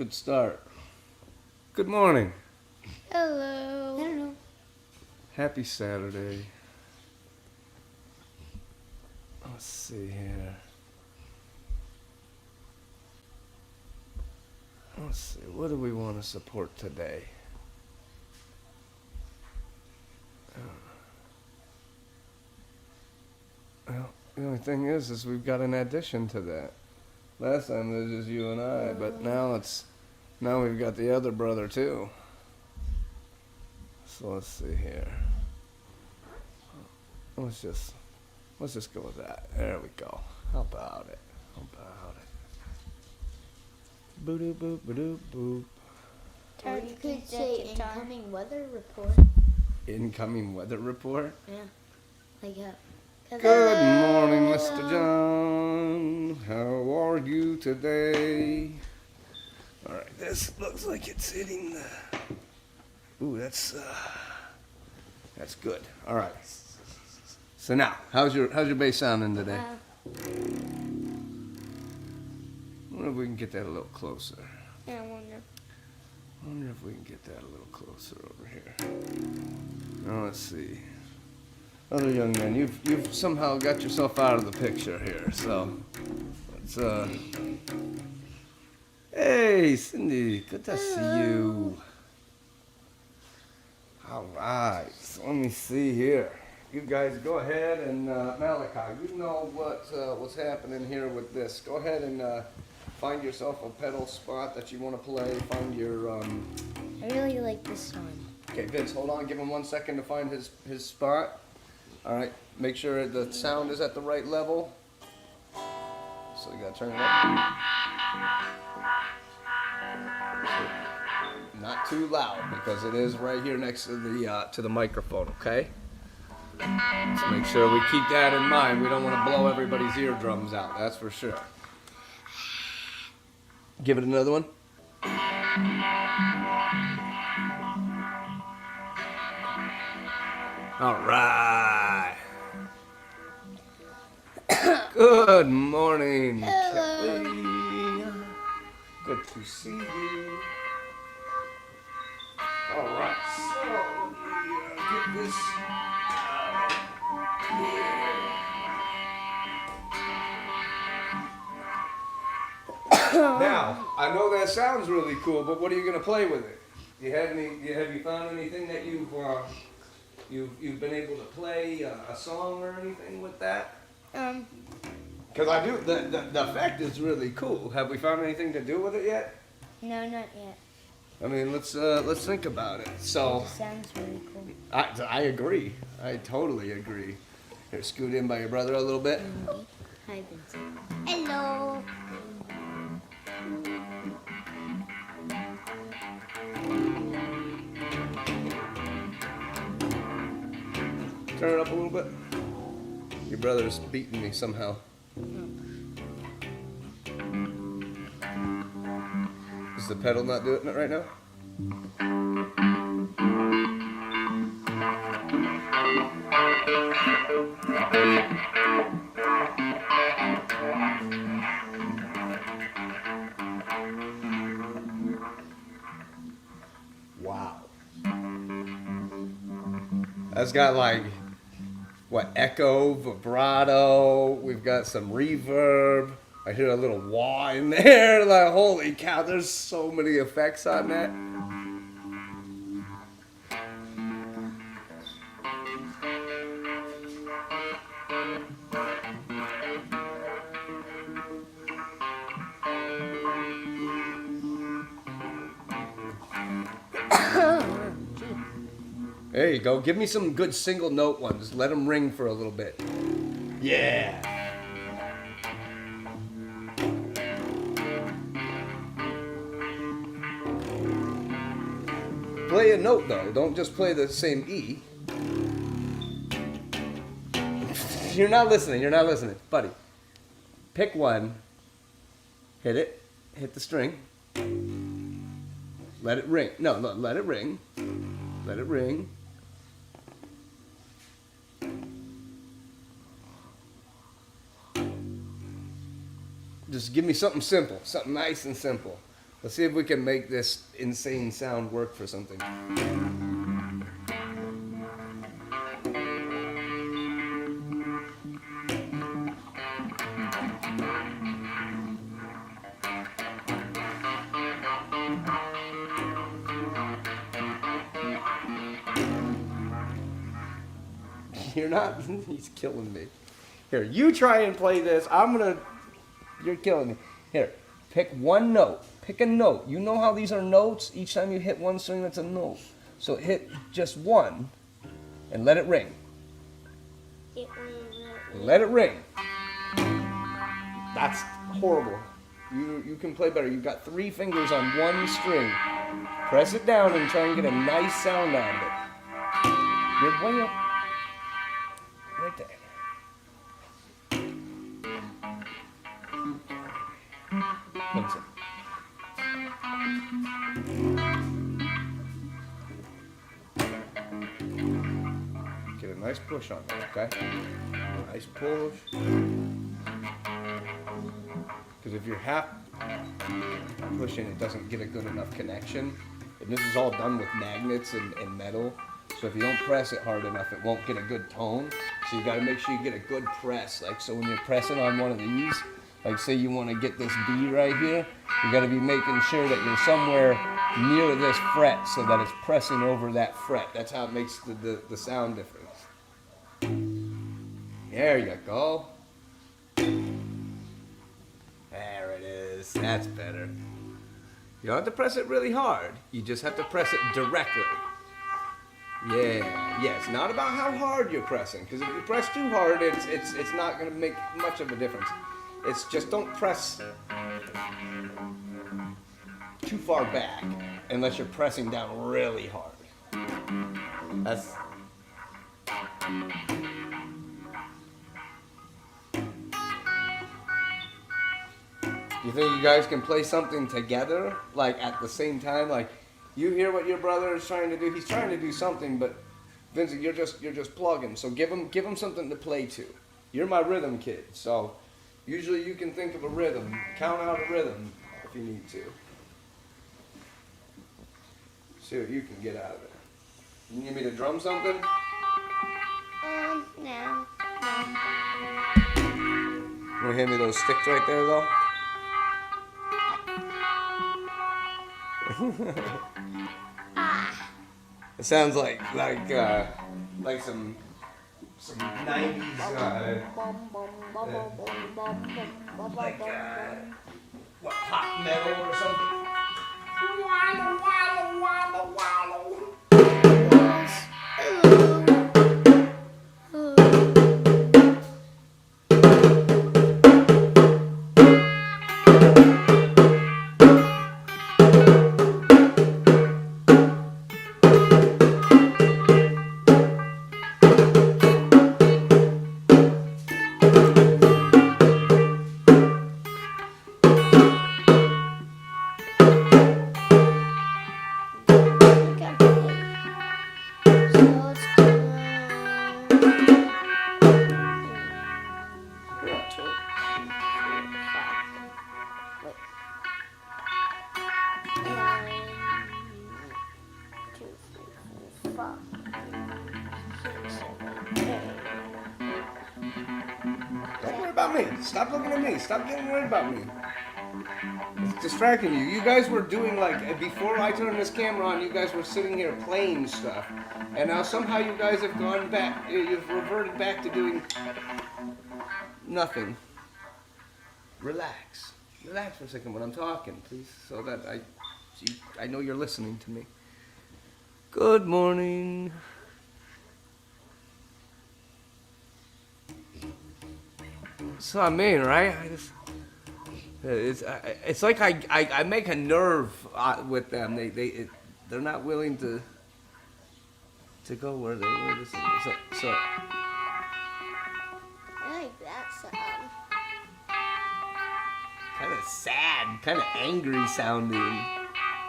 Good start. Good morning. Hello. I don't know. Happy Saturday. Let's see here. Let's see. What do we want to support today? Well, the only thing is we've got an addition to that. Last time it was just you and I, but now we've got the other brother too. So let's see here. Let's just go with that. There we go. How about it? Boo-doo boop, boo-doo boop. Or you could say incoming weather report. Incoming weather report. Yeah. Like Good morning, Mr. John. How are you today? All right, this looks like it's hitting the. Ooh, that's good. All right. So now, how's your bass sounding today? I wonder if we can get that a little closer. Yeah, I wonder. I wonder if we can get that a little closer over here. Now let's see. Other young man, you've somehow got yourself out of the picture here. So let's Hey, Cindy, good to see you. All right, so let me see here. You guys go ahead and Malachi, you know what's happening here with this. Go ahead and find yourself a pedal spot that you want to play. Find your. I really like this one. Okay, Vince, hold on. Give him 1 second to find his spot. All right, make sure the sound is at the right level. So you gotta turn it up. Not too loud because it is right here next to the microphone. Okay. So make sure we keep that in mind. We don't want to blow everybody's eardrums out. That's for sure. Give it another one. All right. Good morning, Kelly. Good to see you. All right. So let me get this. Now, I know that sounds really cool, but what are you going to play with it? Have you found anything that you've been able to play a song or anything with that? Because I do. The effect is really cool. Have we found anything to do with it yet? No, not yet. I mean, let's think about it. So It sounds really cool. I agree. I totally agree. Here, scoot in by your brother a little bit. Hi, Vincent. Hello. Turn it up a little bit. Your brother's beating me somehow. Is the pedal not doing it right now? Wow. That's got like, what, echo, vibrato, we've got some reverb. I hear a little wah in there. Like, holy cow, there's so many effects on that. There you go. Give me some good single note ones. Let them ring for a little bit. Yeah. Play a note though. Don't just play the same E. You're not listening. Buddy. Pick one. Hit it. Hit the string. Let it ring. No, let it ring. Let it ring. Just give me something simple, something nice and simple. Let's see if we can make this insane sound work for something. You're not. He's killing me. Here, you try and play this. You're killing me. Here, pick one note. Pick a note. You know how these are notes? Each time you hit one string, that's a note. So hit just one and let it ring. Let it ring. That's horrible. You can play better. You've got 3 fingers on one string. Press it down and try and get a nice sound out of it. You're way up. Right there. Thanks. Get a nice push on that, okay? Nice push. Because if you're half pushing, it doesn't get a good enough connection. And this is all done with magnets and metal. So if you don't press it hard enough, it won't get a good tone. So you got to make sure you get a good press. Like, so when you're pressing on one of these, like say you want to get this B right here, you got to be making sure that you're somewhere near this fret so that it's pressing over that fret. That's how it makes the sound difference. There you go. There it is. That's better. You don't have to press it really hard. You just have to press it directly. Yeah, it's not about how hard you're pressing, because if you press too hard, it's not going to make much of a difference. It's just don't press too far back unless you're pressing down really hard. That's... You think you guys can play something together, like at the same time? Like, you hear what your brother is trying to do. He's trying to do something, but Vincent, you're just plugging. So give him something to play to. You're my rhythm kid, so usually you can think of a rhythm, count out a rhythm if you need to. See what you can get out of it. You need me to drum something? No. You wanna hand me those sticks right there, though? It sounds like some 90s what, pop metal or something. Don't worry about me. Stop looking at me. Stop getting worried about me. It's distracting you. You guys were doing like, before I turned this camera on, you guys were sitting here playing stuff. And now somehow you guys have gone back, you've reverted back to doing nothing. Relax. Relax for a second when I'm talking, please, so that I know you're listening to me. Good morning. That's what I mean, right? It's like I make a nerve with them. They're not willing to go where they were. So I like that sound. kind of sad, kind of angry sounding,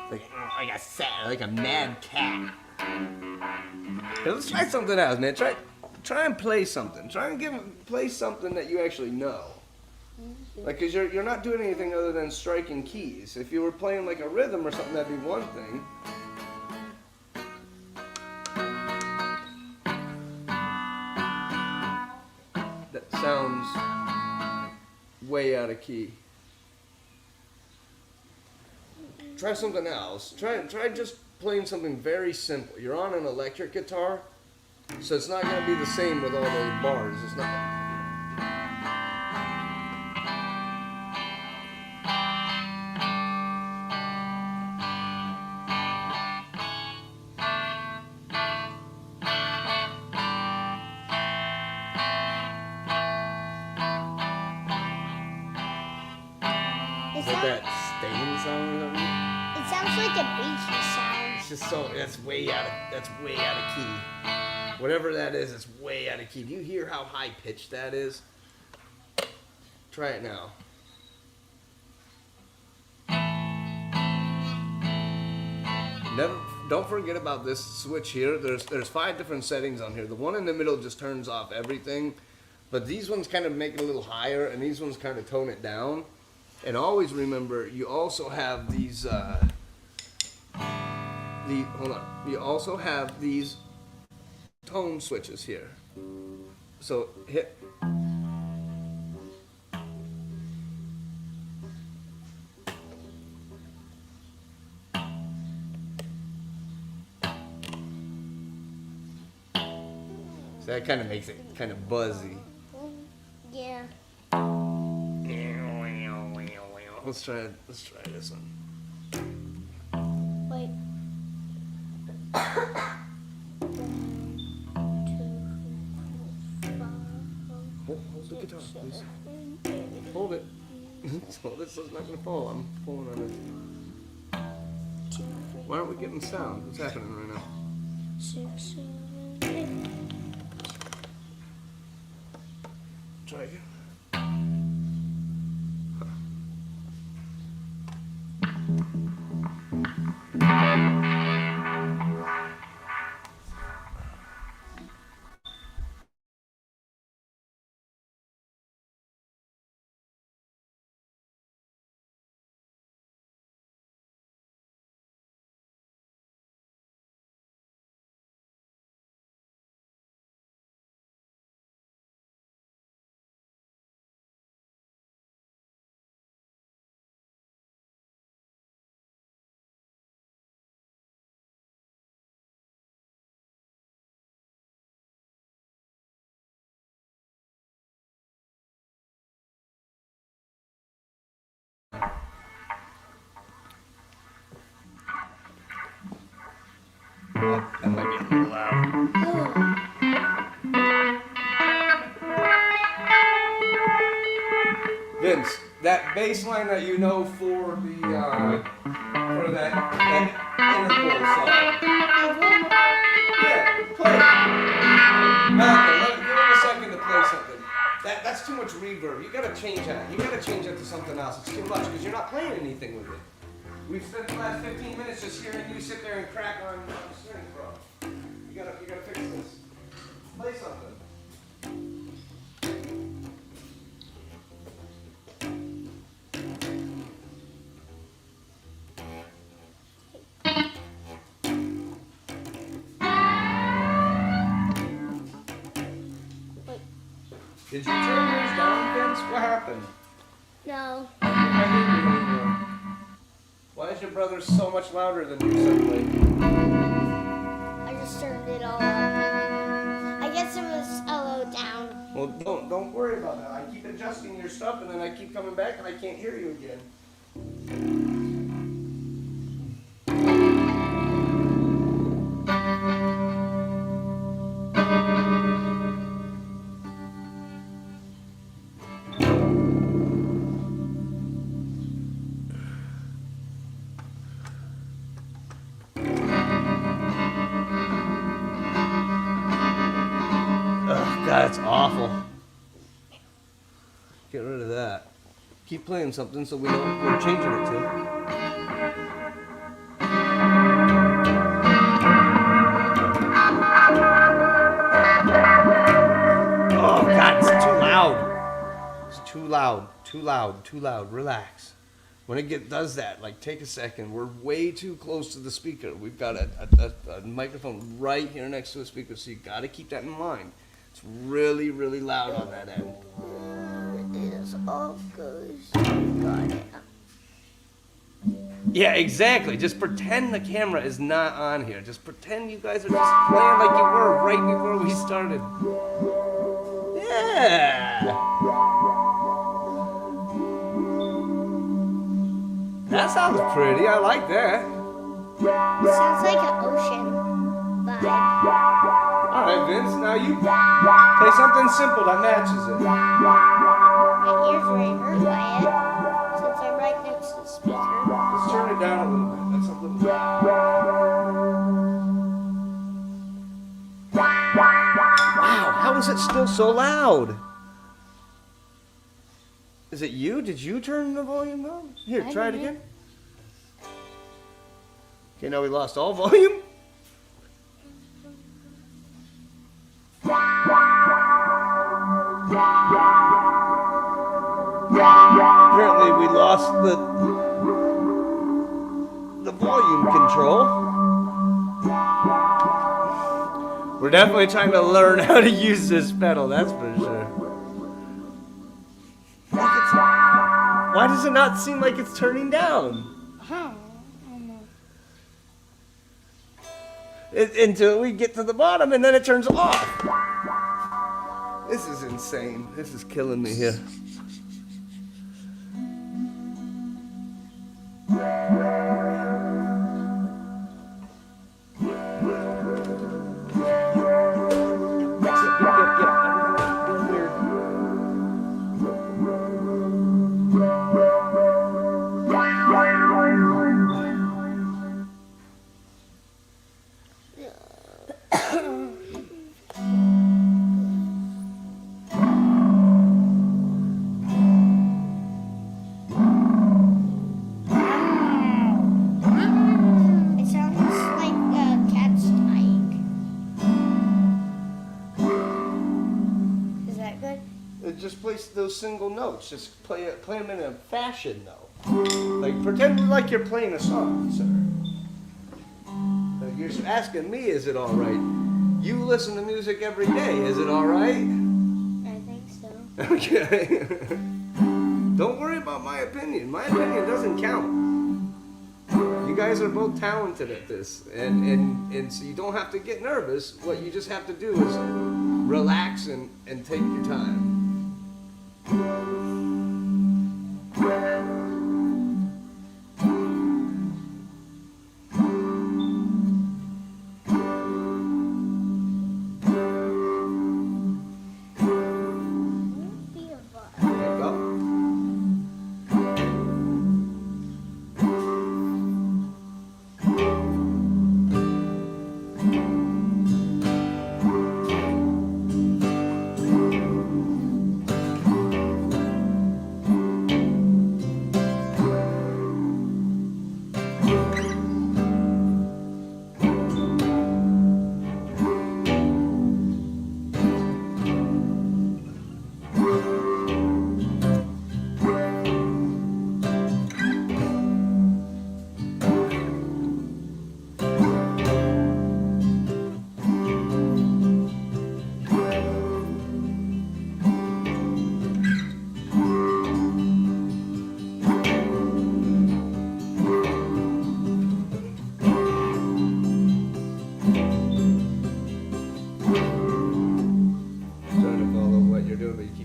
like a mad cat. Hey, let's try something else, man. Try and play something. Play something that you actually know. Like, cause you're not doing anything other than striking keys. If you were playing like a rhythm or something, that'd be one thing. That sounds way out of key. Try something else. Try just playing something very simple. You're on an electric guitar, so it's not gonna be the same with all those bars. It's not. It Is that sounds, stain sound or something? it sounds like a beachy sound. It's just so that's way out of key. Whatever that is, it's way out of key. Do you hear how high pitched that is? Try it now. Never, don't forget about this switch here. There's 5 different settings on here. The one in the middle just turns off everything, but these ones kind of make it a little higher, and these ones kind of tone it down. And always remember, you also have these. Hold on. You also have these tone switches here. So hit. So that kind of makes it kind of buzzy. Yeah. Let's try this one. Wait. Hold the guitar, please. Hold it. Hold it so it's not gonna fall. I'm pulling on it. Why aren't we getting sound? What's happening right now? 6, 7, 8. Try again. That might be a little loud. Vince, that bass line that you know for the for that interval song. Yeah, play it. Malcolm, give him a second to play something. That's too much reverb. You gotta change that. You gotta change that to something else. It's too much because you're not playing anything with it. We've spent the last 15 minutes just hearing you sit there and crack on the string, bro. You gotta fix this. Play something. Did you turn yours down, Vince? What happened? No. I can't hear you anymore. Why is your brother so much louder than you suddenly? I just turned it all up. I guess it was a low down. Well, don't worry about that. I keep adjusting your stuff, and then I keep coming back, and I can't hear you again. That's awful. Get rid of that. Keep playing something so we know what we're changing it to. Oh God, it's too loud. It's too loud. Too loud, too loud. Relax. When it does that, like take a second. We're way too close to the speaker. We've got a microphone right here next to the speaker, so you got to keep that in mind. It's really, really loud on that end. It is all good. Got it. Yeah, exactly. Just pretend the camera is not on here. Just pretend you guys are just playing like you were right before we started. Yeah. That sounds pretty. I like that. It sounds like an ocean vibe. All right, Vince. Now you play something simple that matches it. My ears are really hurt by it since I'm right next to the speaker. Let's turn it down a little bit. That's a little bit. Wow, how is it still so loud? Is it you? Did you turn the volume down? Here, try it again. Okay, now we lost all volume. Apparently we lost the volume control. We're definitely trying to learn how to use this pedal, that's for sure. Why does it not seem like it's turning down? Until we get to the bottom and then it turns off. This is insane. This is killing me here. It sounds like a cat's tyke. Is that good? Just play those single notes. Just play them in a fashion, though. Like pretend like you're playing a song, sir. Like you're asking me, is it all right? You listen to music every day. Is it all right? I think so. Okay. Don't worry about my opinion. My opinion doesn't count. You guys are both talented at this, and so you don't have to get nervous. What you just have to do is relax and take your time. Be a vibe. There you go.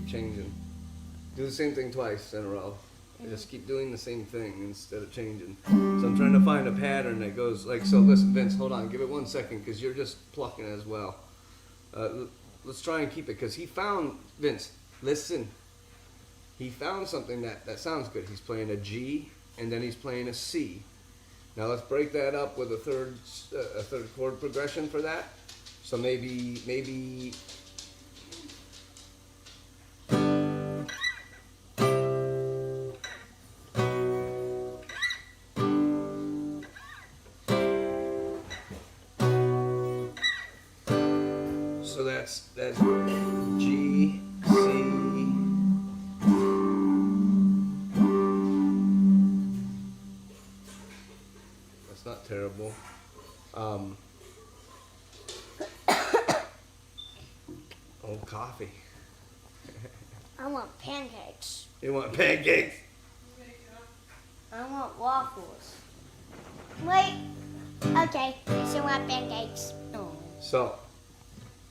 Changing. Do the same thing twice in a row. Just keep doing the same thing instead of changing. So I'm trying to find a pattern that goes like so. Listen, Vince, hold on. Give it 1 second because you're just plucking as well. Let's try and keep it because he found, Vince, listen. He found something that sounds good. He's playing a G and then he's playing a C. Now let's break that up with a third chord progression for that. So maybe so that's G, C, terrible. Oh, coffee. I want pancakes. You want pancakes? I want waffles. Wait. Okay, I still want pancakes. No. So,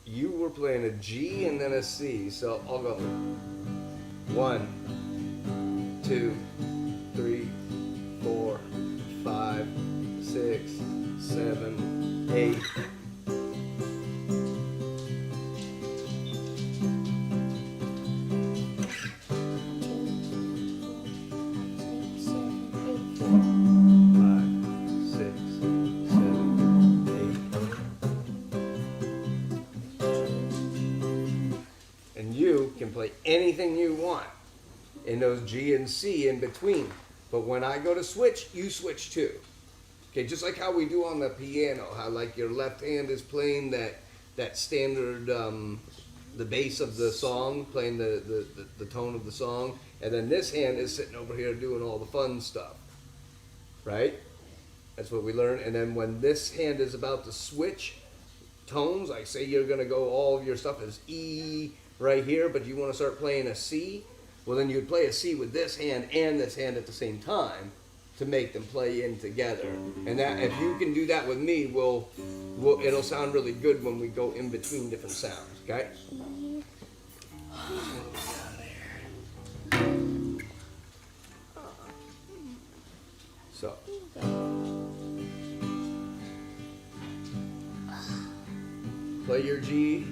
you were playing a G and then a C. So I'll go 1, 2, 3, 4, 5, 6, 7, 8. And you can play anything you want in those G and C in between. But when I go to switch, you switch too. Okay, just like how we do on the piano, how like your left hand is playing that standard, the bass of the song, playing the tone of the song, and then this hand is sitting over here doing all the fun stuff, right? That's what we learn. And then when this hand is about to switch tones, like say you're gonna go, all of your stuff is E right here, but you wanna start playing a C, well then you'd play a C with this hand and this hand at the same time to make them play in together. And that, if you can do that with me, it'll sound really good when we go in between different sounds, okay? So. Play your G,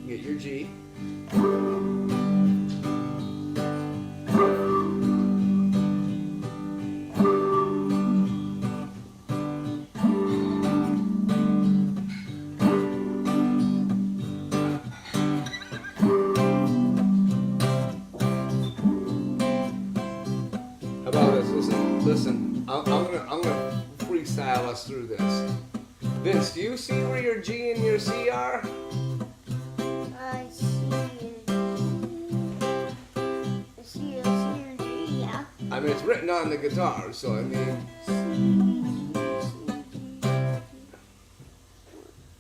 get your G. How about this? Listen. I'm gonna freestyle us through this. Vince, do you see where your G and your C are? I see a G, yeah. I mean, it's written on the guitar, so I mean,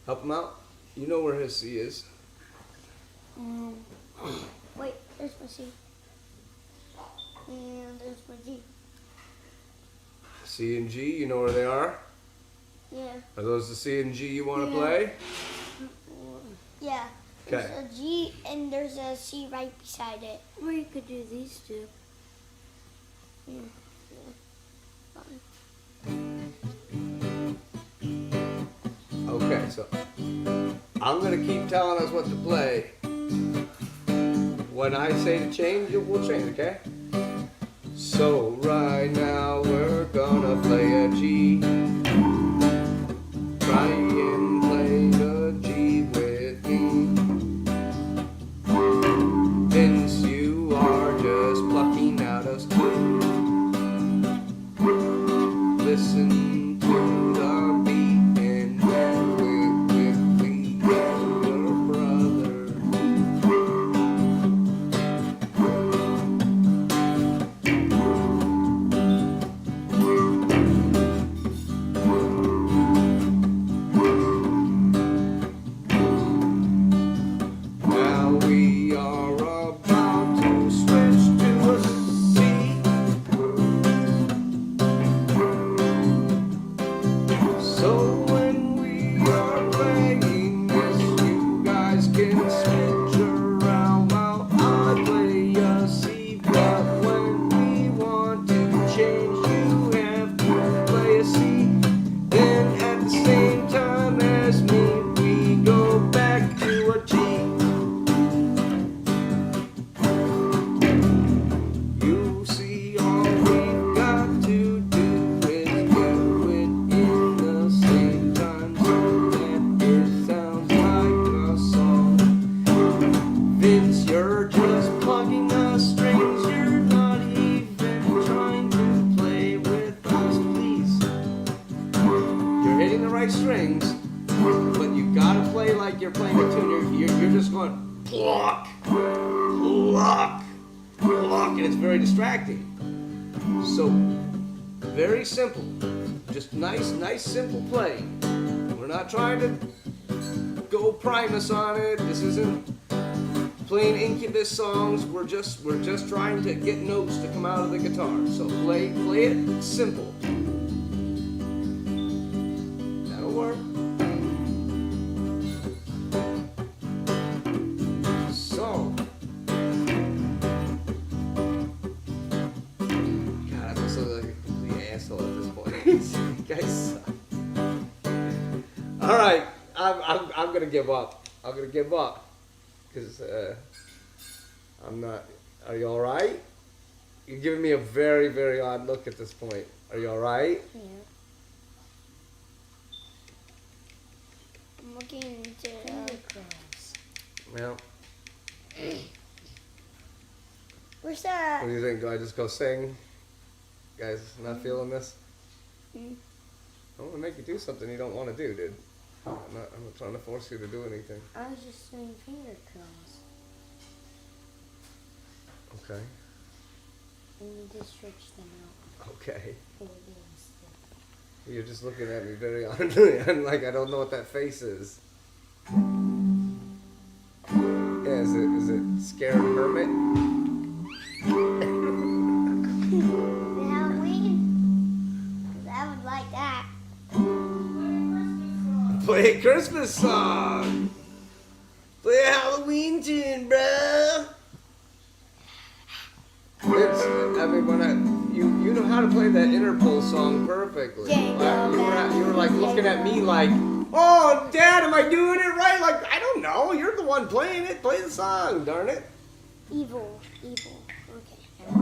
help him out. You know where his C is. Wait, there's my C. And there's my G. C and G, you know where they are? Yeah. Are those the C and G you want to Yeah. play? Yeah. Okay. There's a G and there's a C right beside it. Or you could do these two. Yeah. Okay, so I'm gonna keep telling us what to play. When I say to change, we'll change, okay? So right now we're gonna play a G. Try and play the G with me. Vince, you are just plucking out a string. Listen to the beat and do it with me, your brother. Now we are about to switch to a C. So when we are playing this, you guys can switch around while I play a C. But when we want to change, you have to play a C. Then at the same time as me, we go back to a G. You see, all we've got to do is do it in the same time so that it sounds like a song. Vince, you're just plugging the strings. You're not even trying to play with us, please. You're hitting the right strings, but you gotta play like you're playing a tune. You're just going pluck, pluck, pluck, and it's very distracting. So Very simple. Just nice, simple playing. We're not trying to go Primus on it. This isn't playing Incubus songs. We're just trying to get notes to come out of the guitar. So play it simple. That'll work. So, God, I must look like a complete asshole at this point. You guys suck. All right, I'm gonna give up. I'm gonna give up. Because I'm not. Are you all right? You're giving me a very, very odd look at this point. Are you all right? Yeah. I'm looking into. Well, Where's that? what do you think? Do I just go sing? Guys, not feeling this? Mm. I want to make you do something you don't want to do, dude. I'm not trying to force you to do anything. I was just doing finger curls. Okay. And you just stretch them out. Okay. For the games. You're just looking at me very oddly. I'm like, I don't know what that face is. Yeah, is it scared hermit? The Halloween? 'Cause I would like that. Play a Christmas song. Play a Halloween tune, bro. I mean, you know how to play that Interpol song perfectly. You were like looking at me like, oh, Dad, am I doing it right? Like, I don't know. You're the one playing it. Play the song, darn it. Evil. Okay. Do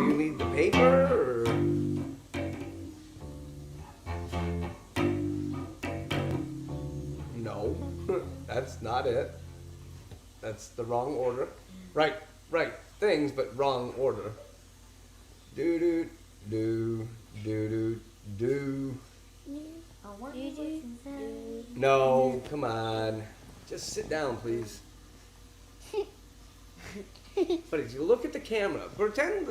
you need the paper? Or? No, that's not it. That's the wrong order. Right things, but wrong order. Do do do do do do. No, come on. Just sit down, please. Buddy, you look at the camera. Pretend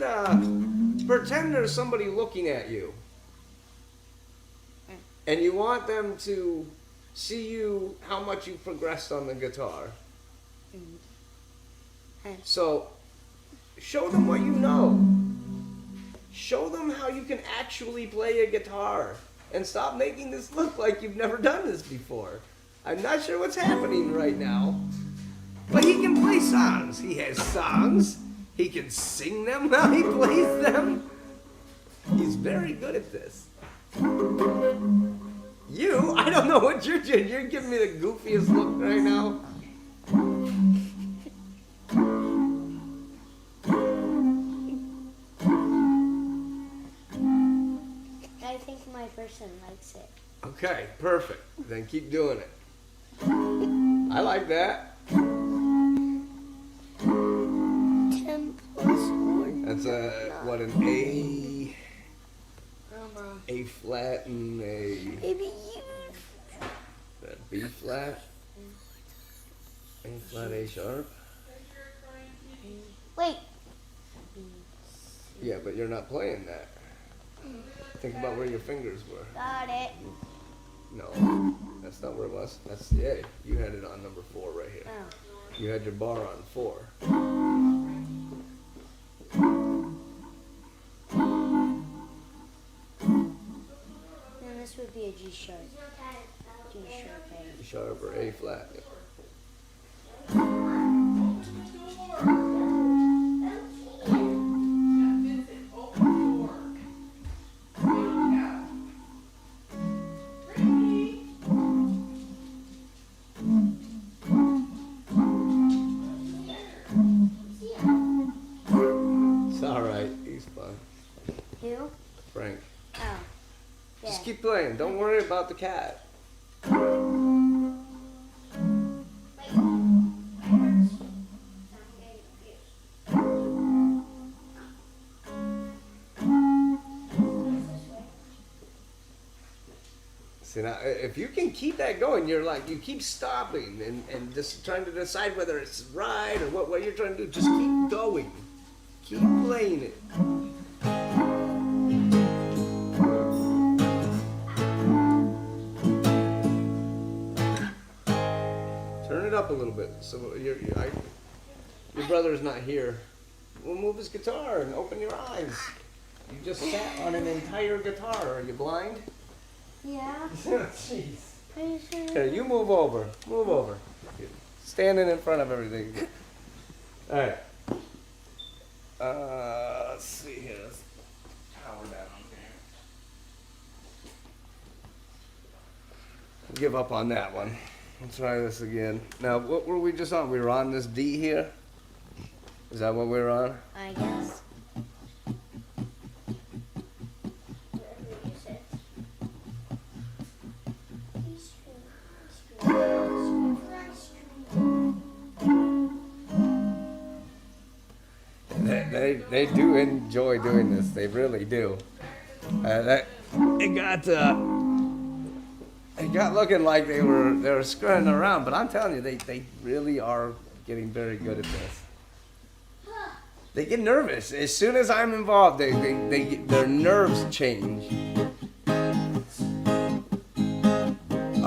there's somebody looking at you. And you want them to see you, how much you've progressed on the guitar. So, show them what you know. Show them how you can actually play a guitar. And stop making this look like you've never done this before. I'm not sure what's happening right now. But he can play songs. He has songs. He can sing them while he plays them. He's very good at this. You? I don't know what you're doing. You're giving me the goofiest look right now. I think my person likes it. Okay, perfect. Then keep doing it. I like that. 10 plus 1. That's an A flat and a Maybe B flat. A flat, A sharp. Wait. Yeah, but you're not playing that. Think about where your fingers were. Got it. No, that's not where it was. That's the A. You had it on number 4 right here. Oh. You had your bar on 4. Then this would be a G sharp. G sharp A. A sharp or A flat. It's alright. He's fine. Who? Frank. Oh. Yeah. Just keep playing. Don't worry about the cat. See, now, if you can keep that going, you're like, you keep stopping and just trying to decide whether it's right or what you're trying to do. Just keep going. Keep playing it. bit. So your brother's not here. We'll move his guitar and open your eyes. You just sat on an entire guitar. Are you blind? Yeah. Jeez. Are you sure? Here, you move over. Move over. Standing in front of everything. All right. Let's see here. Let's power down here. Give up on that one. Let's try this again. Now, what were we just on? We were on this D here? Is that what we were on? I guess. Wherever you sit. They do enjoy doing this. They really do. It got looking like they were screwing around, but I'm telling you, they really are getting very good at this. They get nervous as soon as I'm involved. Their nerves change.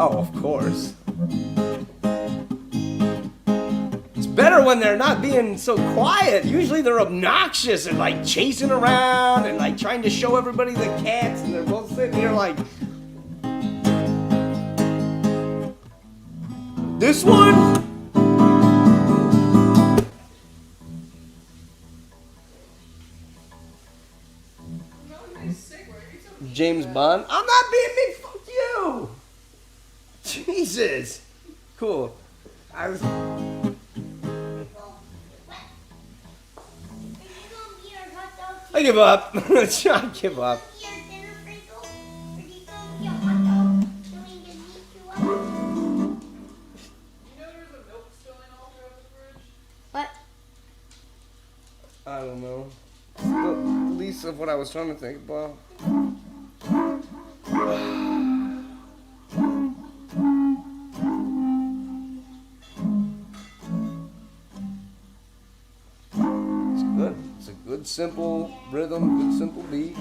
Oh, of course. It's better when they're not being so quiet. Usually they're obnoxious and like chasing around and like trying to show everybody the cats, and they're both sitting here like, this one? James Bond? I'm not being mean. Fuck you. Jesus. Cool. I was. I give up. I give up. What? I don't know. The least of what I was trying to think about. It's good. It's a good, simple rhythm, good, simple beat.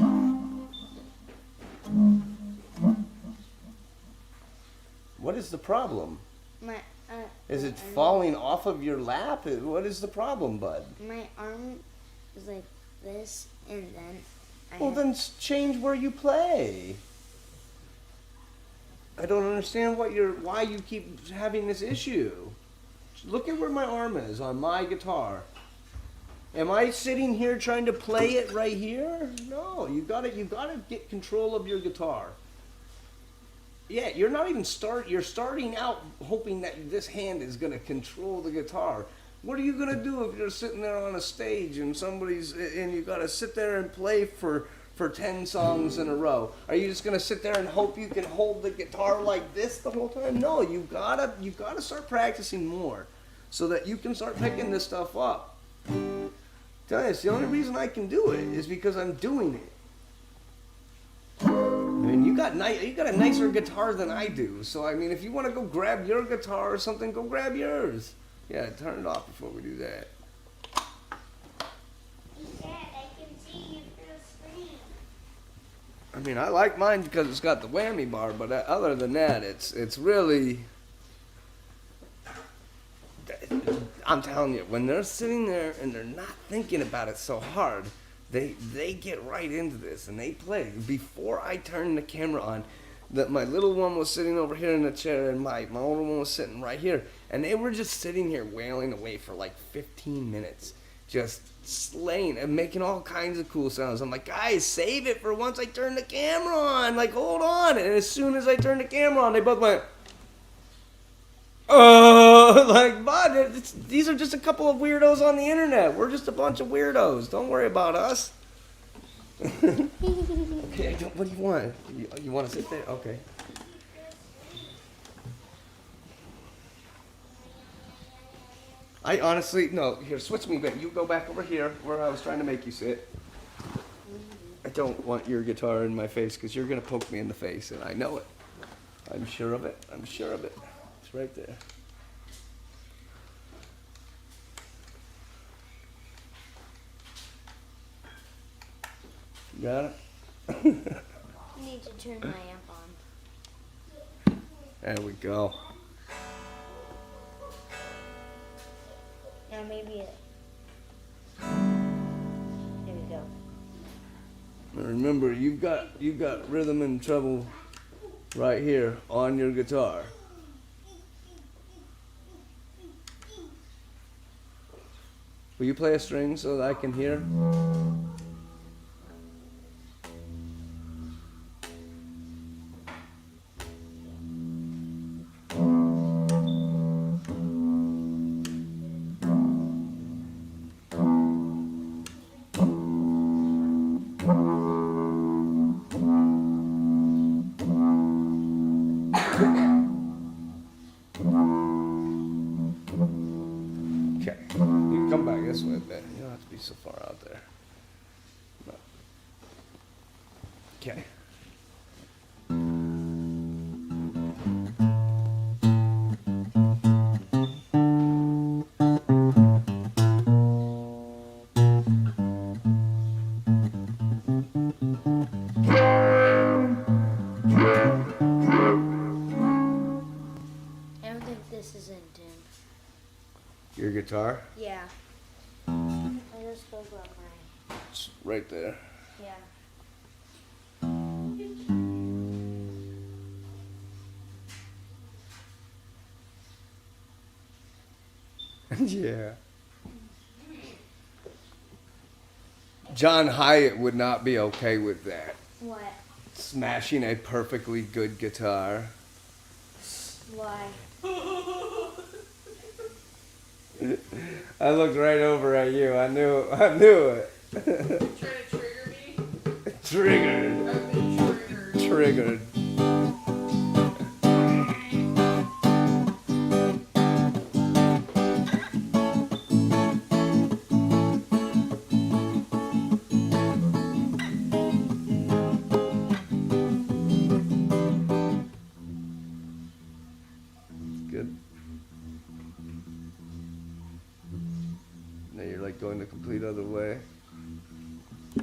What is the problem? Is it falling off of your lap? What is the problem, bud? My arm is like this, and then Well, then change where you play. I don't understand why you keep having this issue. Look at where my arm is on my guitar. Am I sitting here trying to play it right here? No, you gotta get control of your guitar. Yeah, you're not even you're starting out hoping that this hand is gonna control the guitar. What are you gonna do if you're sitting there on a stage and you gotta sit there and play for 10 songs in a row? Are you just gonna sit there and hope you can hold the guitar like this the whole time? No, you gotta start practicing more so that you can start picking this stuff up. Tell you, it's the only reason I can do it is because I'm doing it. I mean, you got a nicer guitar than I do, so I mean, if you want to go grab your guitar or something, go grab yours. Yeah, turn it off before we do that. Dad, I can see you through the screen. I mean, I like mine because it's got the whammy bar, but other than that, it's really. I'm telling you, when they're sitting there and they're not thinking about it so hard, they get right into this and they play. Before I turned the camera on, my little one was sitting over here in the chair and my older one was sitting right here, and they were just sitting here wailing away for like 15 minutes, just slaying and making all kinds of cool sounds. I'm like, guys, save it for once I turn the camera on. Like, hold on. And as soon as I turned the camera on, they both went, like, bud, these are just a couple of weirdos on the internet. We're just a bunch of weirdos. Don't worry about us. Okay, what do you want? You want to sit there? Okay. I honestly, no, here, switch me back. You go back over here where I was trying to make you sit. I don't want your guitar in my face because you're going to poke me in the face, and I know it. I'm sure of it. I'm sure of it. It's right there. You got it? I need to turn my amp on. There we go. Now maybe it. There we go. Remember, you've got rhythm and treble right here on your guitar. Will you play a string so that I can hear? Okay, you can come back this way, Ben. You don't have to be so far out there. No. Okay. I don't think this is in tune. Your guitar? Yeah. I just go grab mine. It's right there. Yeah. Yeah. John Hyatt would not be okay with that. What? Smashing a perfectly good guitar. Why? I looked right over at you. I knew it. Trying to trigger me? Triggered. I've been triggered. Triggered. Good. Now you're like going the complete other way.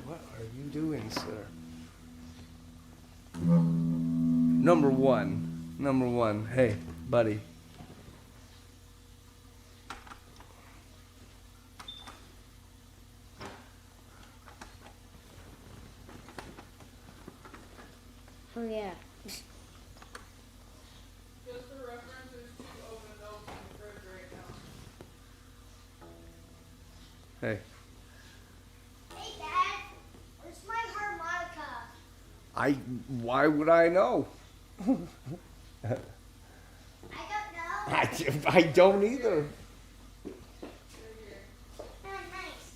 What are you doing, sir? Number one. Number one. Hey, buddy. Oh yeah. Just for reference, there's 2 open adults in the fridge right now. Hey. Hey Dad, where's my harmonica? Why would I know? I don't know. I don't either. Oh, nice.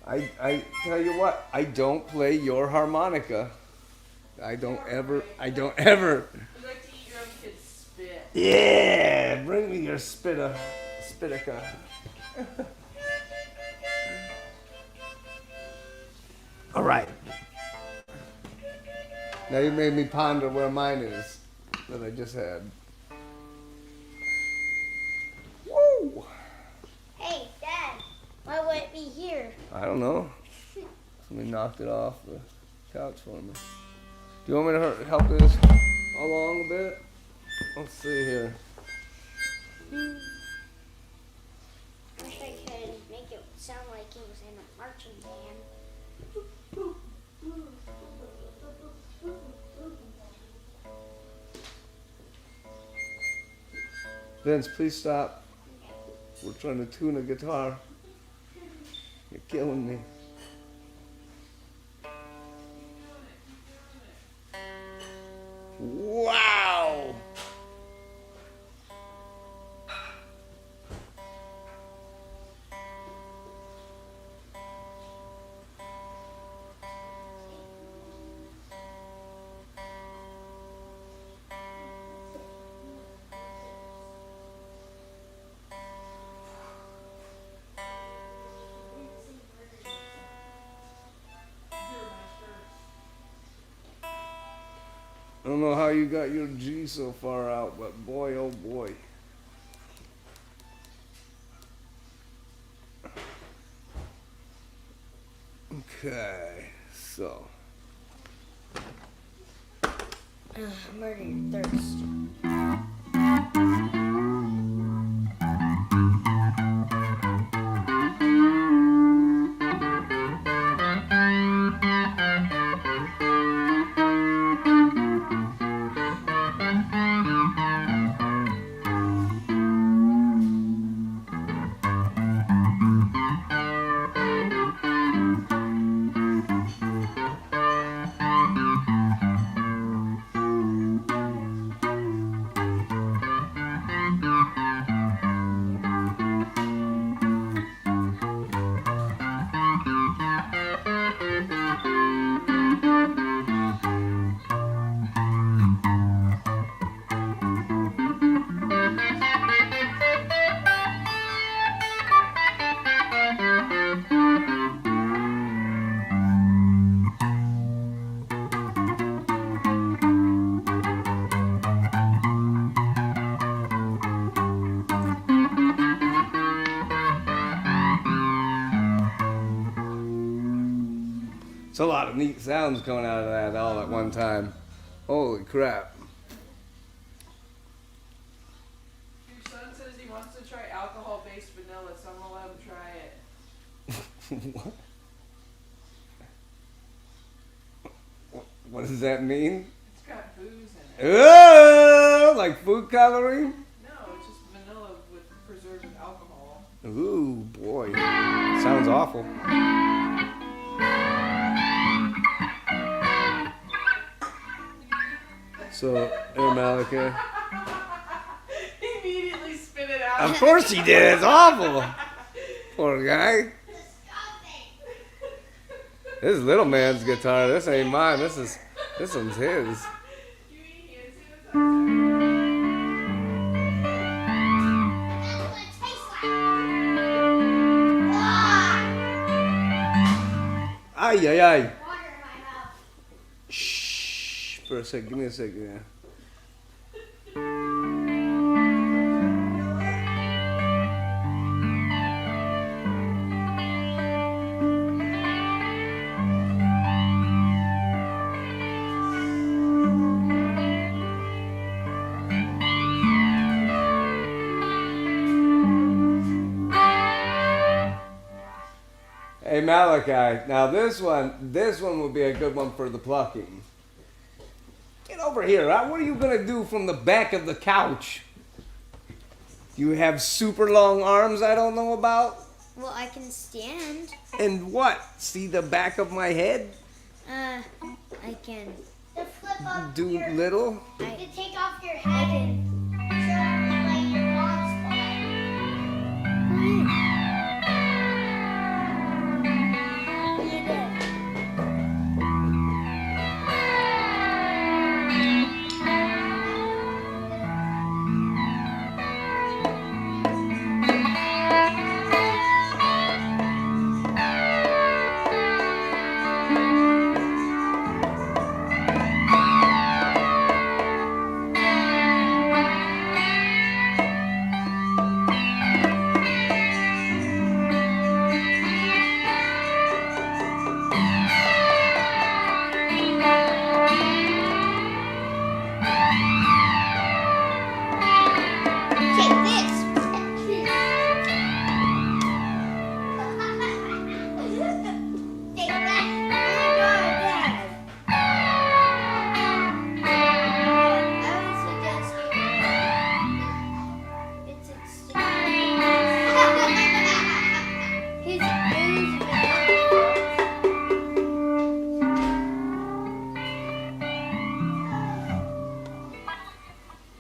I tell you what, I don't play your harmonica. I don't ever. You like to eat your own kid's spit. Yeah, bring me your spitica. All right. Now you made me ponder where mine is that I just had. Woo! Hey Dad, why would it be here? I don't know. Somebody knocked it off the couch for me. Do you want me to help this along a bit? Let's see here. Wish I could make it sound like it was in a marching band. Vince, please stop. We're trying to tune a guitar. You're killing me. Wow! I don't know how you got your G so far out, but boy, oh boy. Okay, so. Murder your thirst. It's a lot of neat sounds coming out of that all at one time. Holy crap. Your son says he wants to try alcohol-based vanilla, so I'm gonna let him try it. What? What does that mean? It's got booze in it. Oh, like food coloring? No, it's just vanilla with preserved alcohol. Ooh, boy. Sounds awful. So, hey, Malachi. He immediately spit it out. Of course he did. It's awful. Poor guy. This is little man's guitar. This ain't mine. This one's his. You eat hands That's what it tastes like. Ah! Ay, ay, ay. Water in my mouth. Shh. For a sec. Give me a second. Yeah. Hey Malachi, now this one would be a good one for the plucking. Get over here. Huh? What are you gonna do from the back of the couch? You have super long arms I don't know about? Well, I can stand. And what? See the back of my head? I can. To flip up Do little? To take off your head and show like your mom's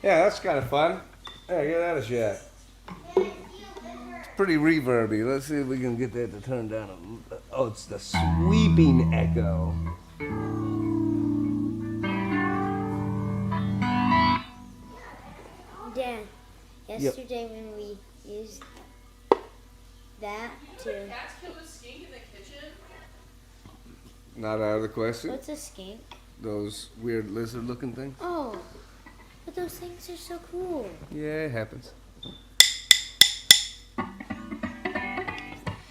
Yeah, that's kind of fun. Yeah, give that a shot. It's pretty reverby. Let's see if we can get that to turn down a little. Oh, it's the sweeping echo. Dan, yesterday when we used that to... Cats killed a skink in the kitchen? Not out of the question. What's a skink? Those weird lizard-looking things. Oh, but those things are so cool. Yeah, it happens.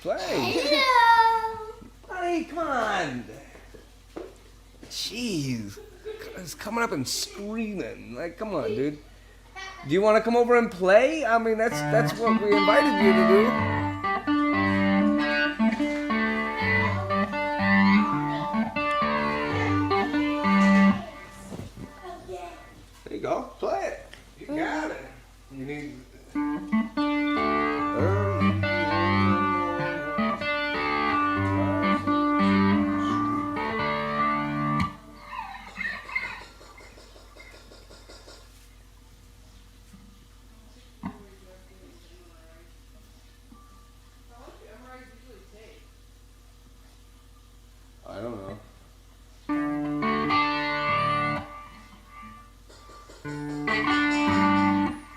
Play. Hello! Buddy, come on. Jeez. It's coming up and screaming. Like, come on, dude. Do you want to come over and play? I mean, that's what we invited you to do. There you go. Play it. You got it. You need... I don't know.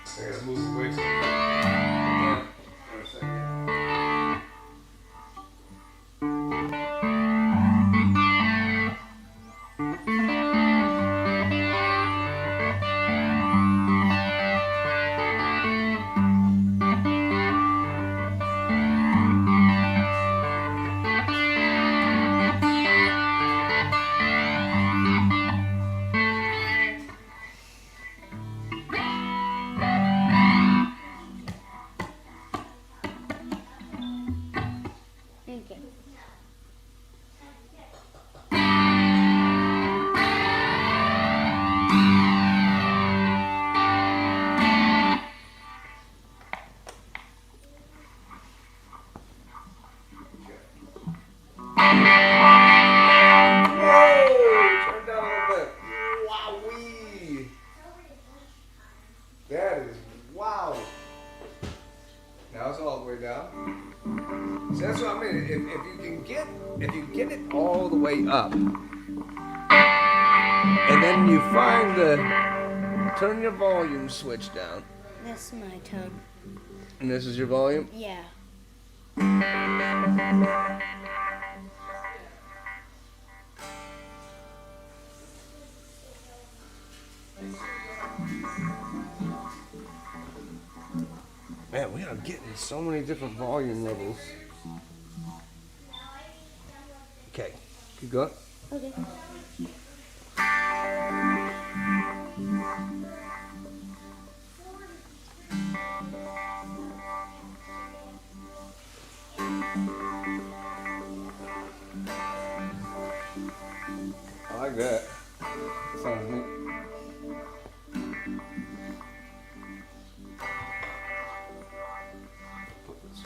I gotta move away from yeah, for a second. Okay. Whoa! Turn down a little bit. Wowee! That is wow. Now it's all the way down. So that's what I mean. If you get it all the way up, and then you turn your volume switch down, That's my tone. and this is your volume. Yeah. Man, we are getting so many different volume levels. Okay, keep going. Okay. I like that. Sounds neat. Put this.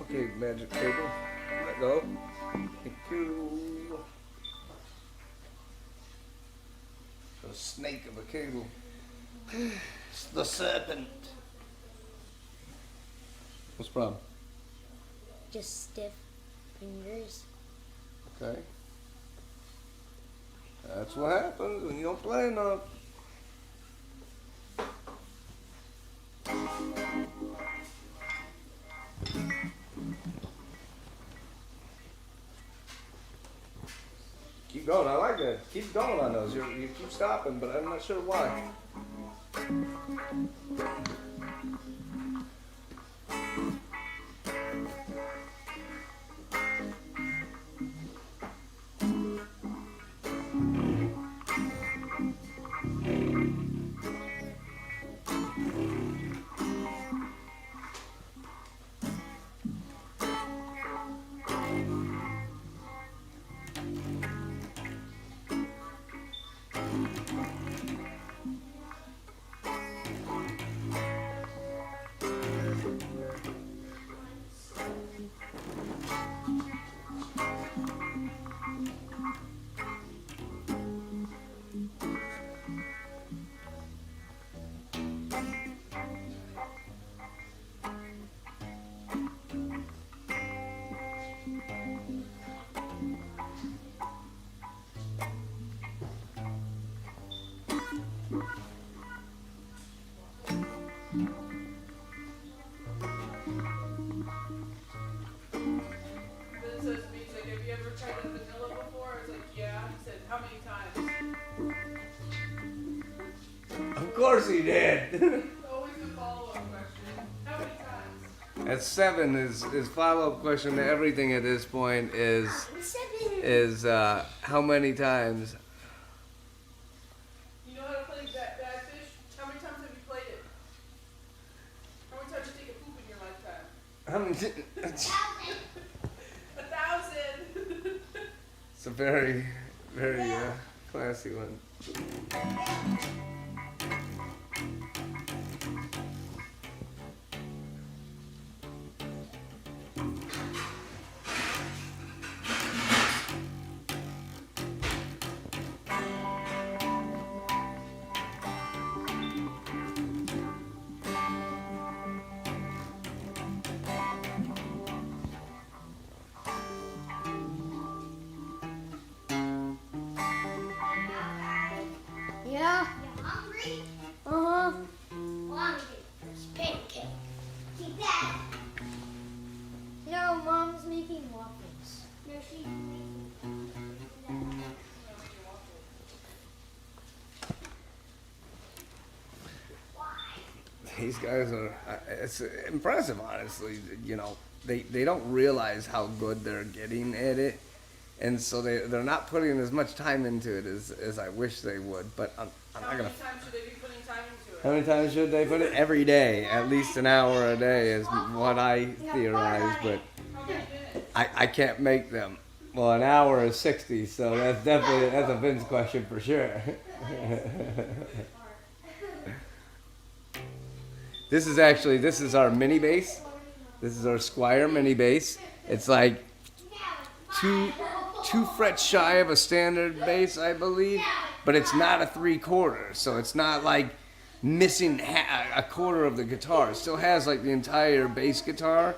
Okay, magic table. Let go. Thank you. A snake of a cable. It's the serpent. What's the problem? Just stiff fingers. Okay. That's what happens when you don't play enough. Keep going. I like that. Keep going on those. You keep stopping, but I'm not sure why. Then says to me, he's like, have you ever tried a vanilla before? I was like, yeah. He said, how many times? Of course he did. Always a follow-up question. How many times? At 7, his follow-up question to everything at this point is 7. how many times? You know how to play Badfish? How many times have you played it? How many times did you take a poop in your lifetime? How many? 1,000! It's a very, very classy one. Yeah. these guys are, it's impressive, honestly. You know, they don't realize how good they're getting at it. And so they're not putting as much time into it as I wish they would. But I'm How not many going to. times should they be putting time into it? How many times should they put it? Every day. At least an hour a day is what I theorize. But How many minutes? I can't make them. Well, an hour is 60, so that's a Vince question for sure. This is our mini bass. This is our Squire mini bass. It's like two frets shy of a standard bass, I believe, but it's not a 3/4, so it's not like missing a quarter of the guitar. It still has like the entire bass guitar,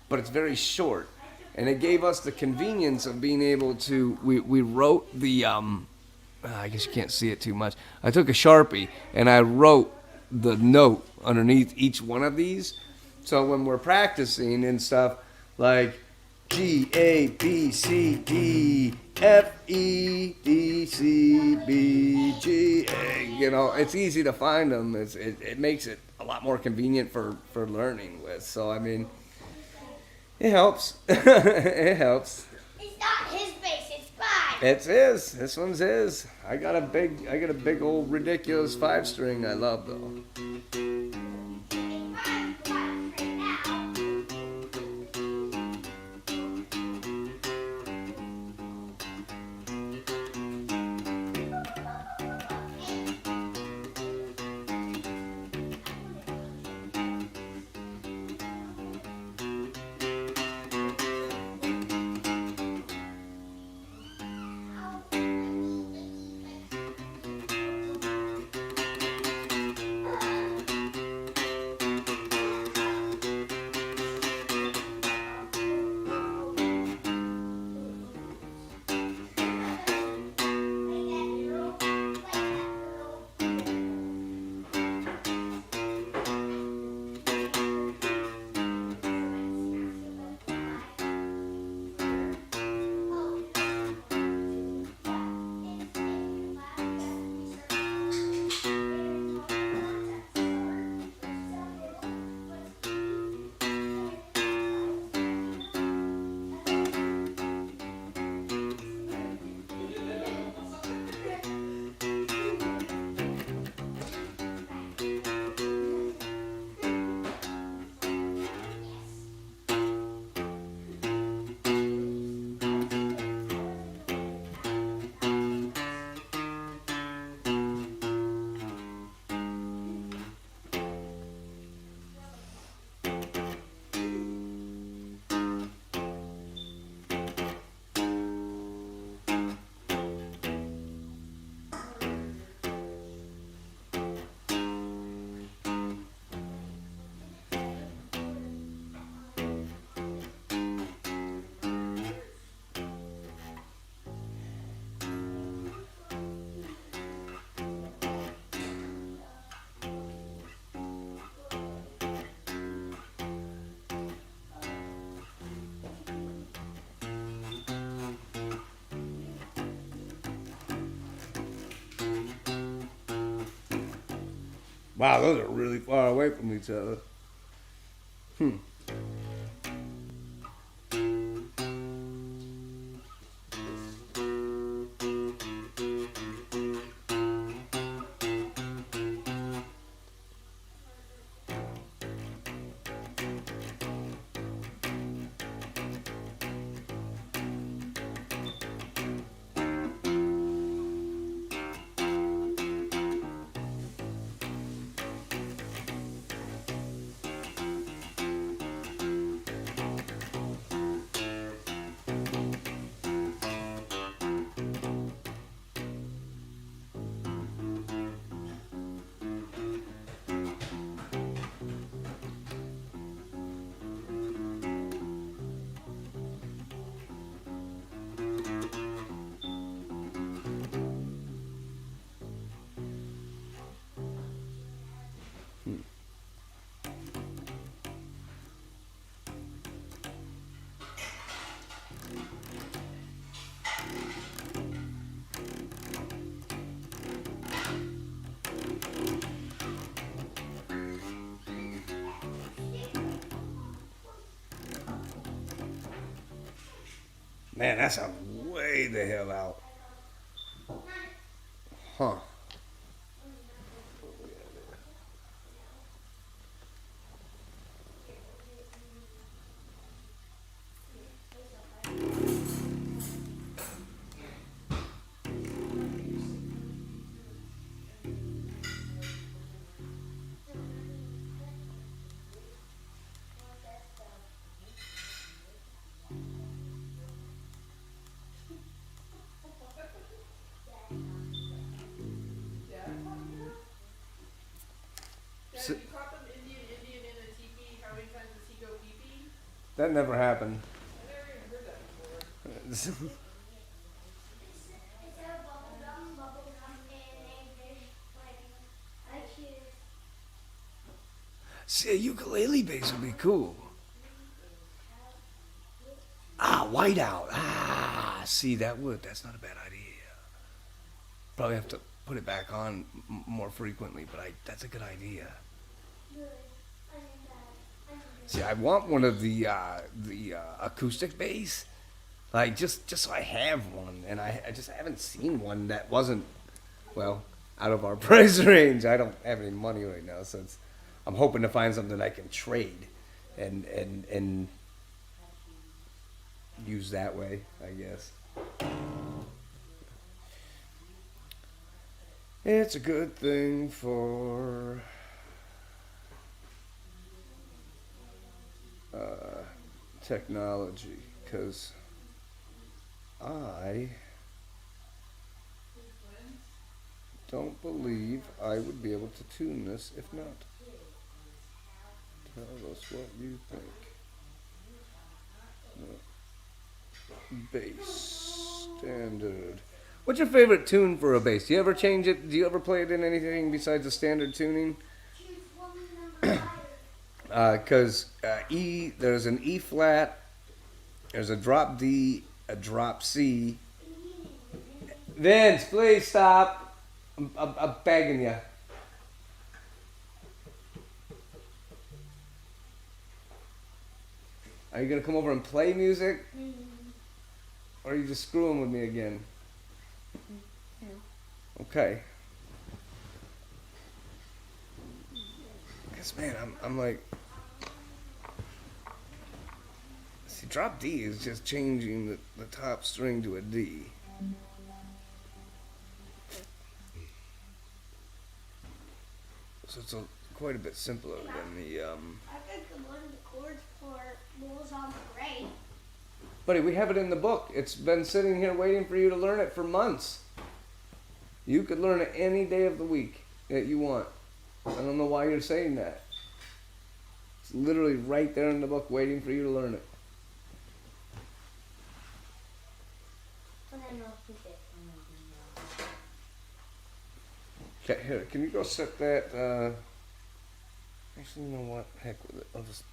but it's very short. And it gave us the convenience of being able to, we wrote the, I guess you can't see it too much. I took a Sharpie and I wrote the note underneath each one of these. So when we're practicing and stuff, like G, A, B, C, D, F, E, D, C, B, G, A, you know, it's easy to find them. It makes it a lot more convenient for learning with. So, I mean, it helps. It helps. It's not his bass, it's mine. It's his. This one's his. I got a big old ridiculous 5-string I love though. Wow, those are really far away from each other. Man, that sounds way the hell out. Huh. Yeah. Dad, So- you caught them Indian in a teepee. How many times does he go pee-pee? That never happened. I never even heard that before. It's a bubble gum, and a fish. Like, I choose. See, a ukulele bass would be cool. Ah, whiteout. Ah, see, that would. That's not a bad idea. Probably have to put it back on more frequently, but that's a good idea. See, I want one of the acoustic bass, like just so I have one, and I just haven't seen one that wasn't, well, out of our price range. I don't have any money right now, so I'm hoping to find something I can trade, and use that way, I guess. It's a good thing for technology, because I don't believe I would be able to tune this if not. Tell us what you think. Bass standard. What's your favorite tune for a bass? Do you ever change it? Do you ever play it in anything besides the standard tuning? Choose one number higher. Because E, there's an E flat, there's a drop D, a drop C. Vince, please stop. I'm begging you. Are you gonna come over and play music? Or are you just screwing with me again? Okay. Cause man, I'm like, see, drop D is just changing the top string to a D. So it's quite a bit simpler than the I think the one the chords for Bulls on Parade. Buddy, we have it in the book. It's been sitting here waiting for you to learn it for months. You could learn it any day of the week that you want. I don't know why you're saying that. It's literally right there in the book waiting for you to learn it. And then I'll keep it. Okay, here, can you go set that, actually, you know what? Heck with it. I'll just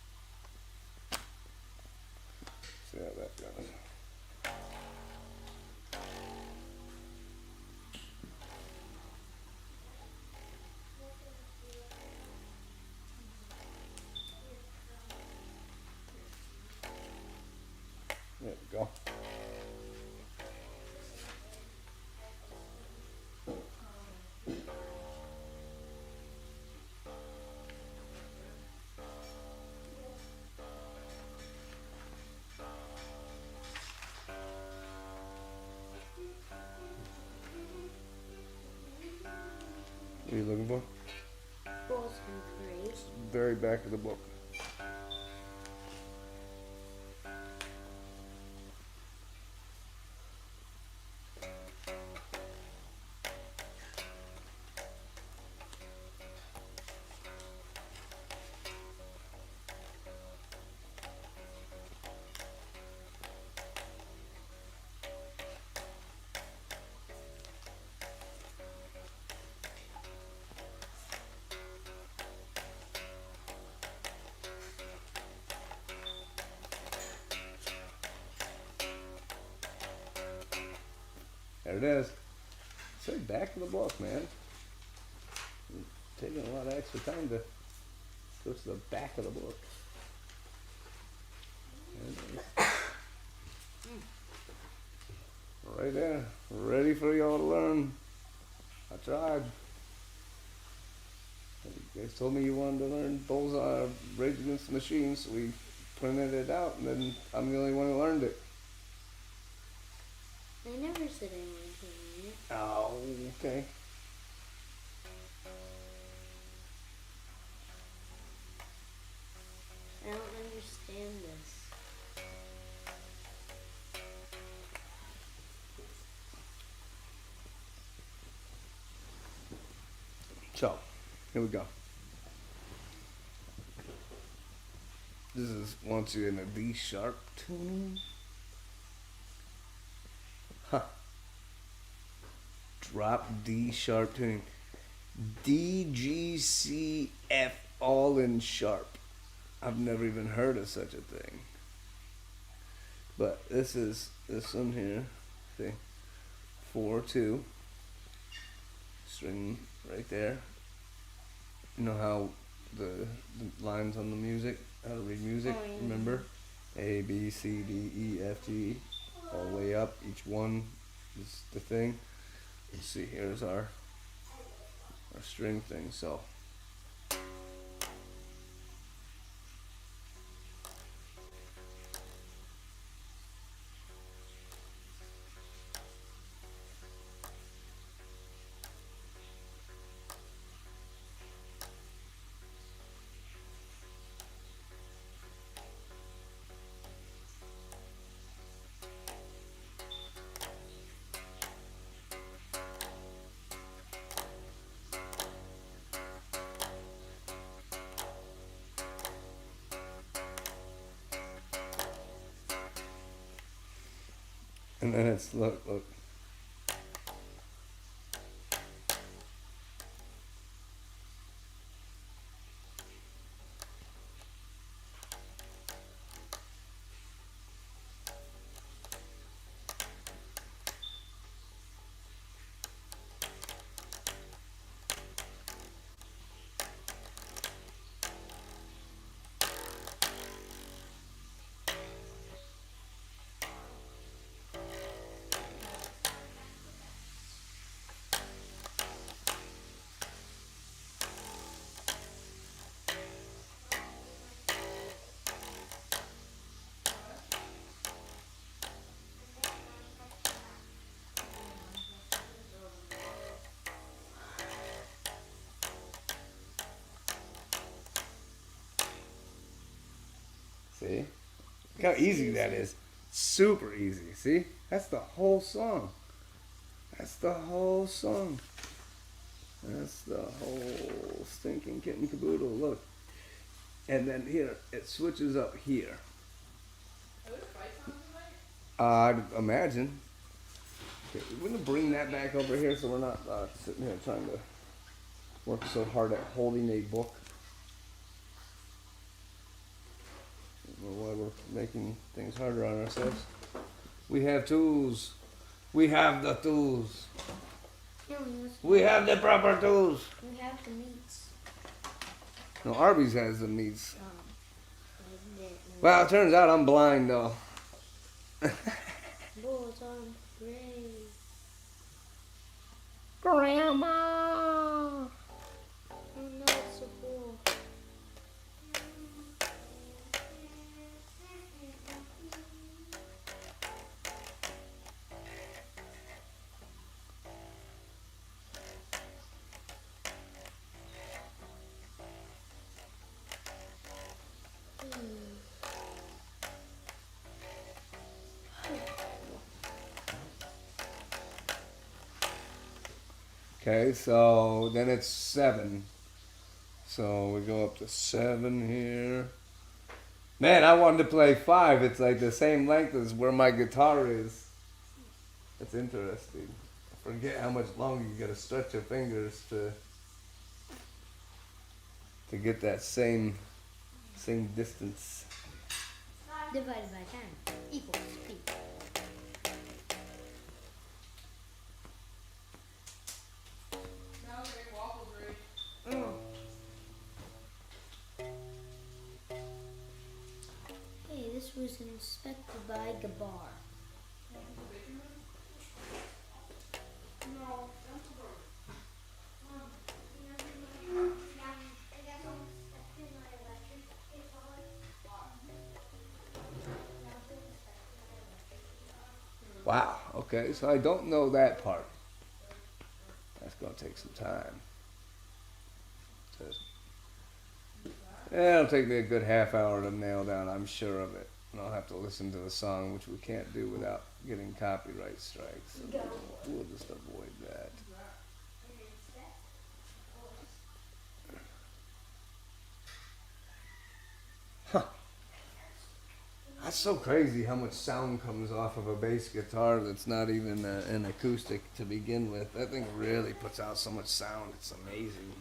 see how that goes. There we go. What are you looking for? Bulls on Parade. Very back of the book. There it is. Say back of the book, man. Taking a lot of extra time to go to the back of the book. There it is. right there, ready for y'all to learn. I tried. You guys told me you wanted to learn Bullseye, Rage Against the Machine, so we printed it out, and then I'm the only one who learned it. I never said I wanted to learn it. Oh, okay. I don't understand this. So, here we go. This is wants you in a D sharp tuning. Huh. Drop D sharp tuning. D, G, C, F, all in sharp. I've never even heard of such a thing. But this is this one here. See? 4-2. String right there. You know how the lines on the music, how to read music, Oh, yeah. remember? A, B, C, D, E, F, G, all the way up. Each one is the thing. Let's see, here's our string thing. So and then it's look. See? Look how easy that is. Super easy. See? That's the whole song. That's the whole song. That's the whole stinking kit and caboodle. Look. And then here, it switches up here. Are there fights on tonight? I'd imagine. Okay, we're going to bring that back over here so we're not sitting here trying to work so hard at holding a book. I don't know why we're making things harder on ourselves. We have tools. We have the tools. No, that's We have the proper tools. we have the meats. No, Arby's has the meats. I didn't know. Well, it turns out I'm blind though. Bullets on gray. Grandma. Oh no, it's so cool. Okay, so then it's 7. So we go up to 7 here. Man, I wanted to play 5. It's like the same length as where my guitar is. That's interesting. I forget how much longer you gotta stretch your fingers to get that same distance. Divided by 10 equals P. Now they waffles ready. Hey, this was inspected by Gabar. Wow. Okay, so I don't know that part. That's gonna take some time. It'll take me a good half hour to nail down. I'm sure of it. And I'll have to listen to the song, which we can't do without getting copyright strikes. So we'll just avoid that. Huh. That's so crazy how much sound comes off of a bass guitar that's not even an acoustic to begin with. That thing really puts out so much sound. It's amazing.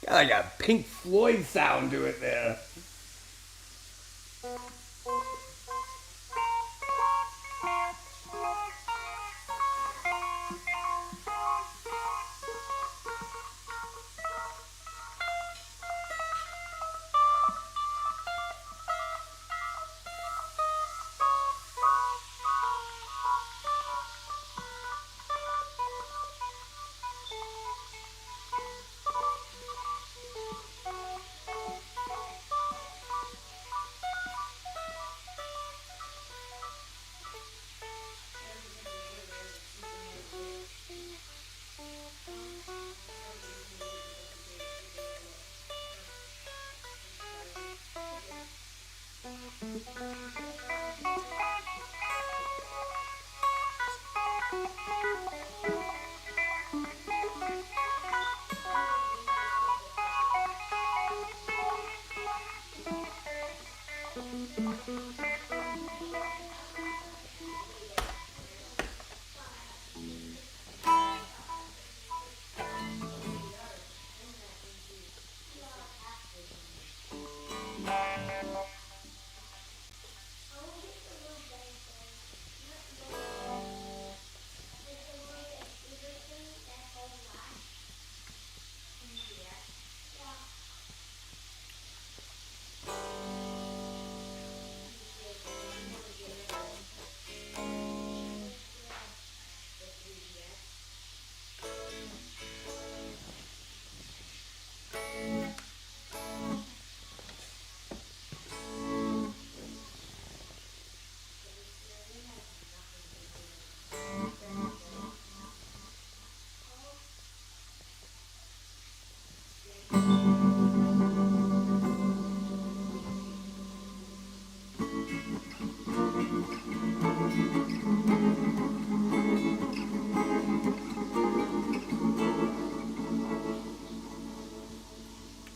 I got a Pink Floyd sound to it there.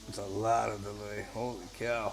It's a lot of delay. Holy cow.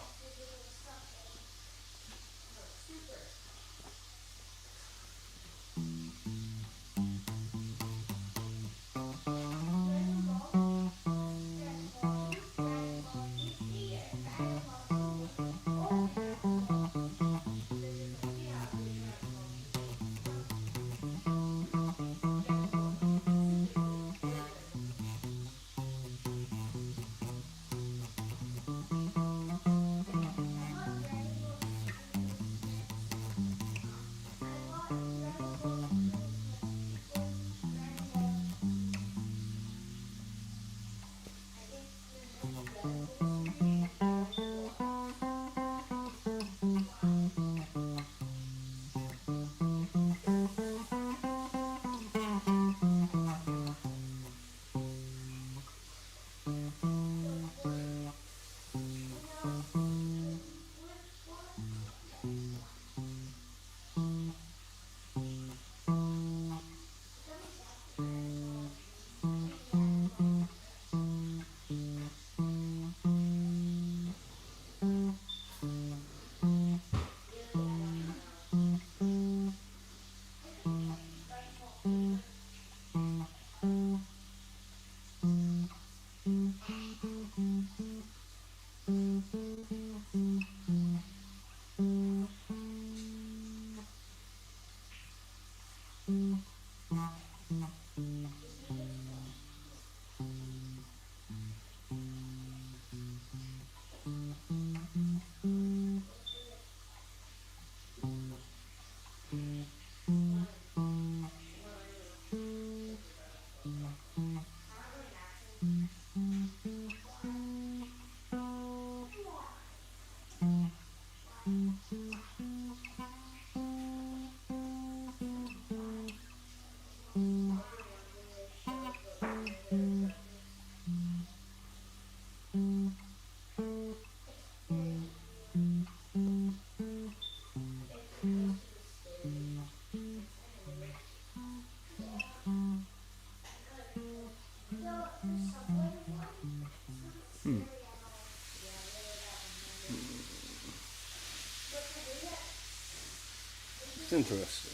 It's interesting.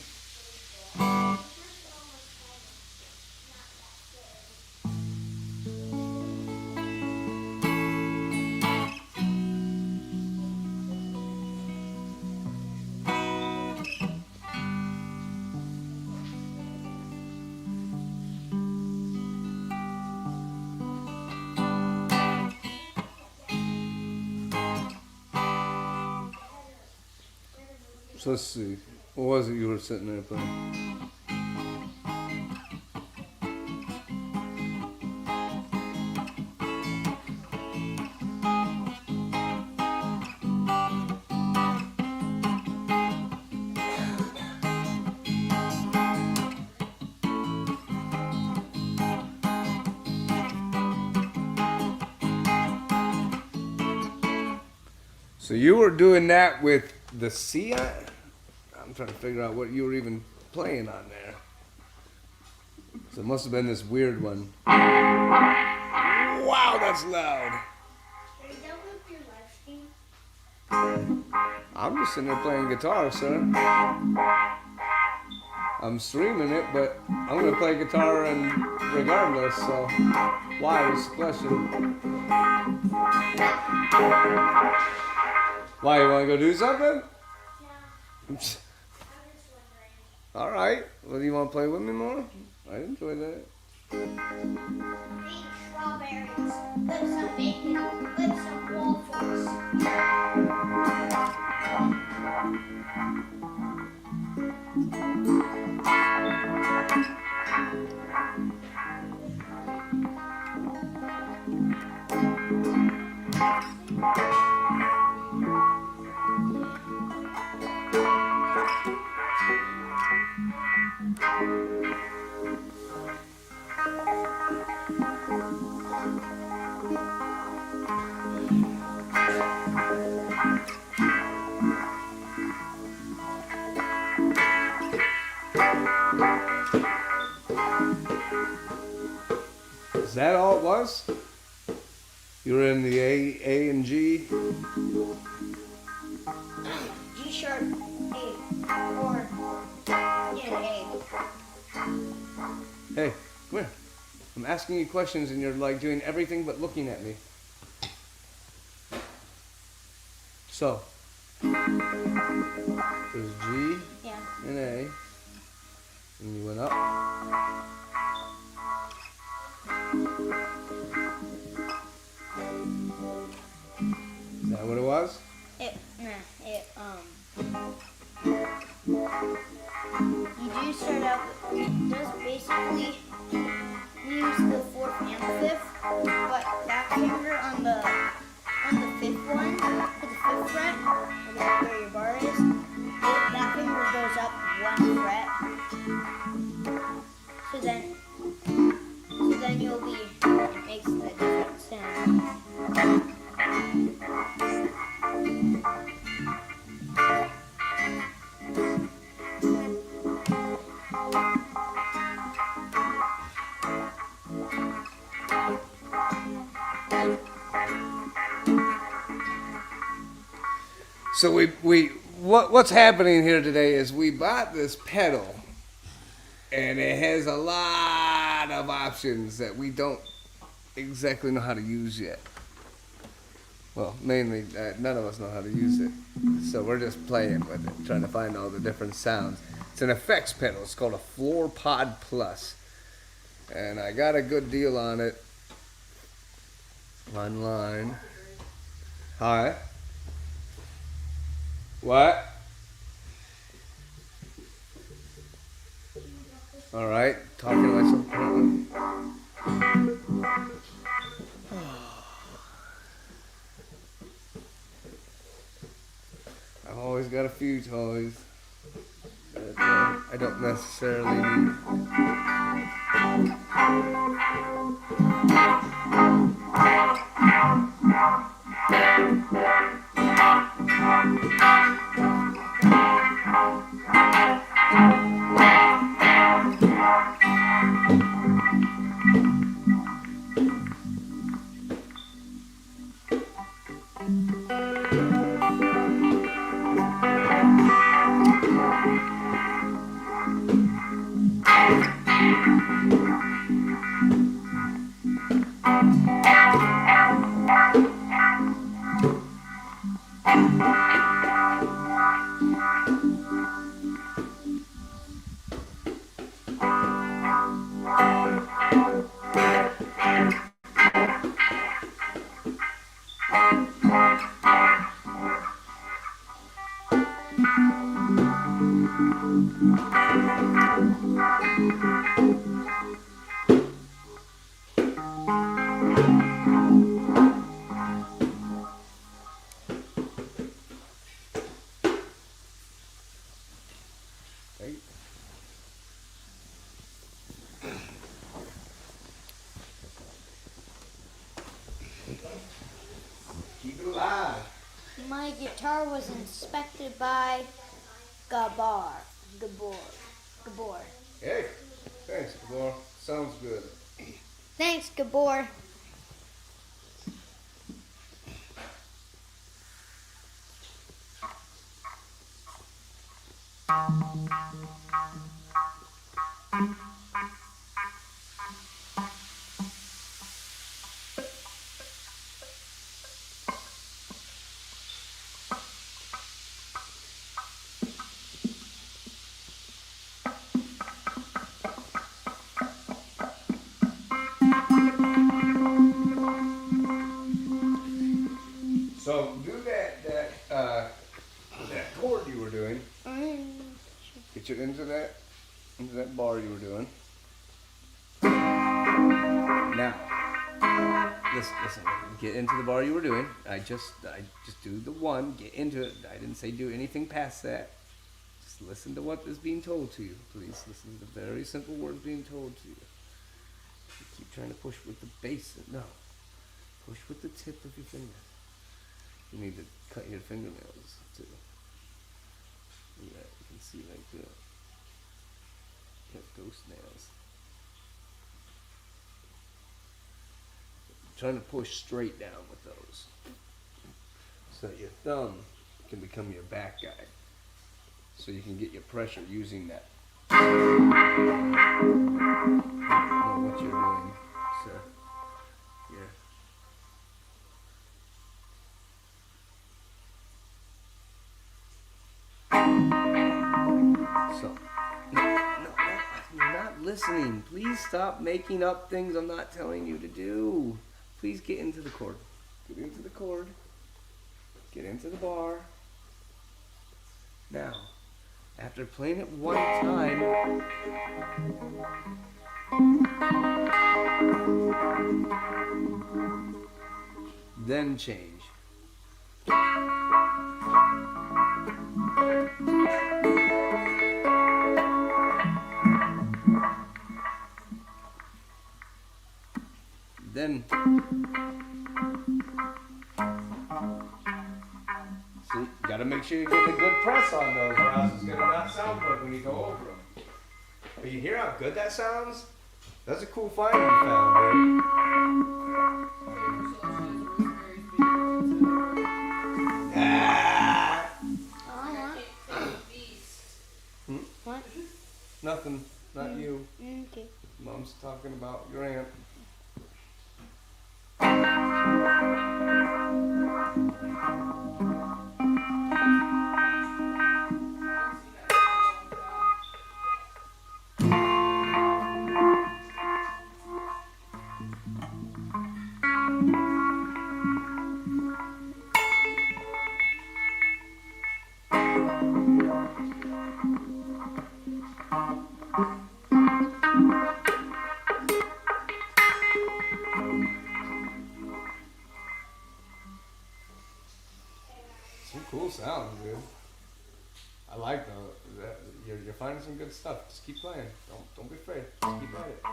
So let's see. What was it you were sitting there playing? So you were doing that with the Cia? I'm trying to figure out what you were even playing on there. So it must have been this weird one. Wow, that's loud. Are you done with your live stream? I'm just sitting there playing guitar, sir. I'm streaming it, but I'm gonna play guitar and regardless, so why is the question? Why, you wanna go do something? I'm just wondering. Alright. Well, do you wanna play with me more? I enjoy that. Eat strawberries with some bacon, with some waffles. Is that all it was? You were in the A and G? G sharp A or yeah A. Hey, come here. I'm asking you questions and you're like doing everything but looking at me. So, there's G Yeah. and A, and you went up. Is that what it was? You do start out, it does basically use the fourth and the fifth, but that finger on the fifth one, for the fifth fret, where your bar is, that finger goes up one fret. So then you'll be, it makes a different sound. So what's happening here today is we bought this pedal, and it has a lot of options that we don't exactly know how to use yet. Well, mainly, none of us know how to use it. So we're just playing with it, trying to find all the different sounds. It's an effects pedal. It's called a Floor Pod Plus. And I got a good deal on it online. Hi. What? All right, talking to myself. I've always got a few toys that I don't necessarily need. Right? Keep it alive. My guitar was inspected by Gabor. Hey, thanks, Gabor. Sounds good. Thanks, Gabor. So do that chord you were doing. Get you into that bar you were doing. Now, listen. Get into the bar you were doing. I just do the one. Get into it. I didn't say do anything past that. Just listen to what is being told to you. Please listen to the very simple words being told to you. You keep trying to push with the bass. No, push with the tip of your finger. You need to cut your fingernails too. Yeah, you can see right there. You have ghost nails. Trying to push straight down with those, so that your thumb can become your back guide. So you can get your pressure using that. I don't know what you're doing, sir. Yeah. So, no, you're not listening. Please stop making up things I'm not telling you to do. Please get into the chord. Get into the chord. Get into the bar. Now, after playing it one time, then change. Then, see, gotta make sure you get the good press on those, or else it's gonna not sound good when you go over them. But you hear how good that sounds? That's a cool find you found, dude. What? Nothing, not you. Okay. Mom's talking about your aunt. Some cool sounds, dude. I like them. You're finding some good stuff. Just keep playing. Don't be afraid. Just keep at it.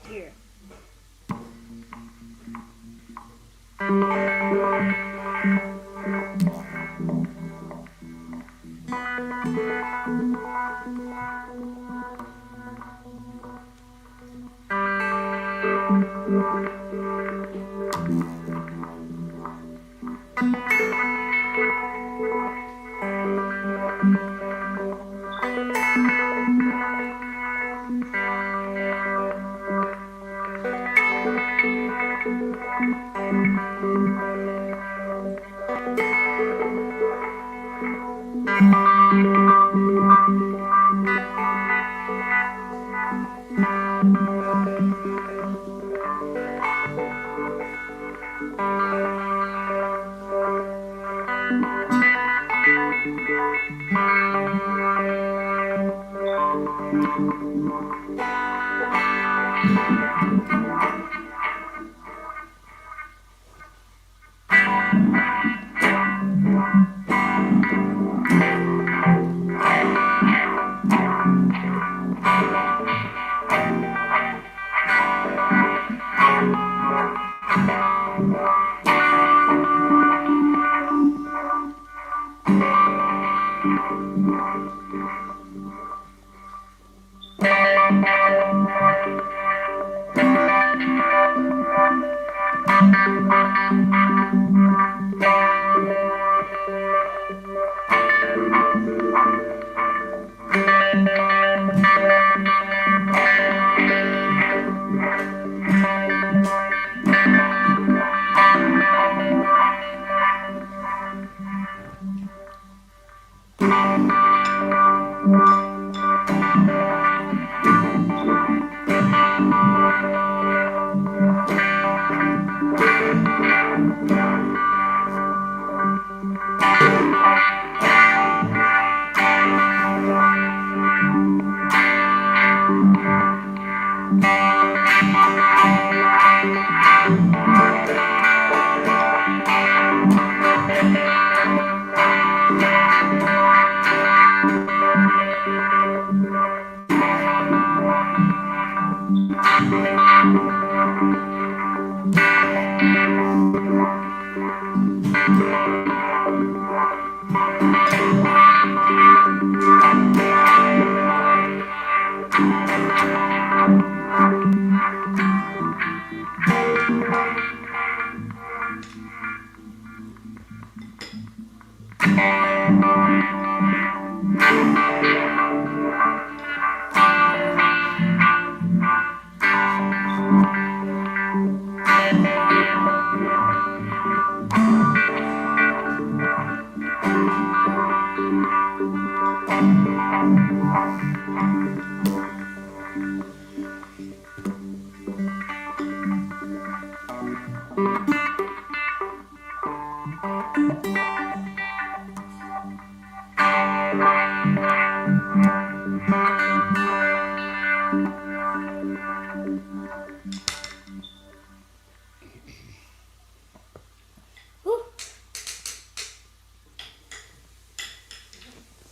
Here.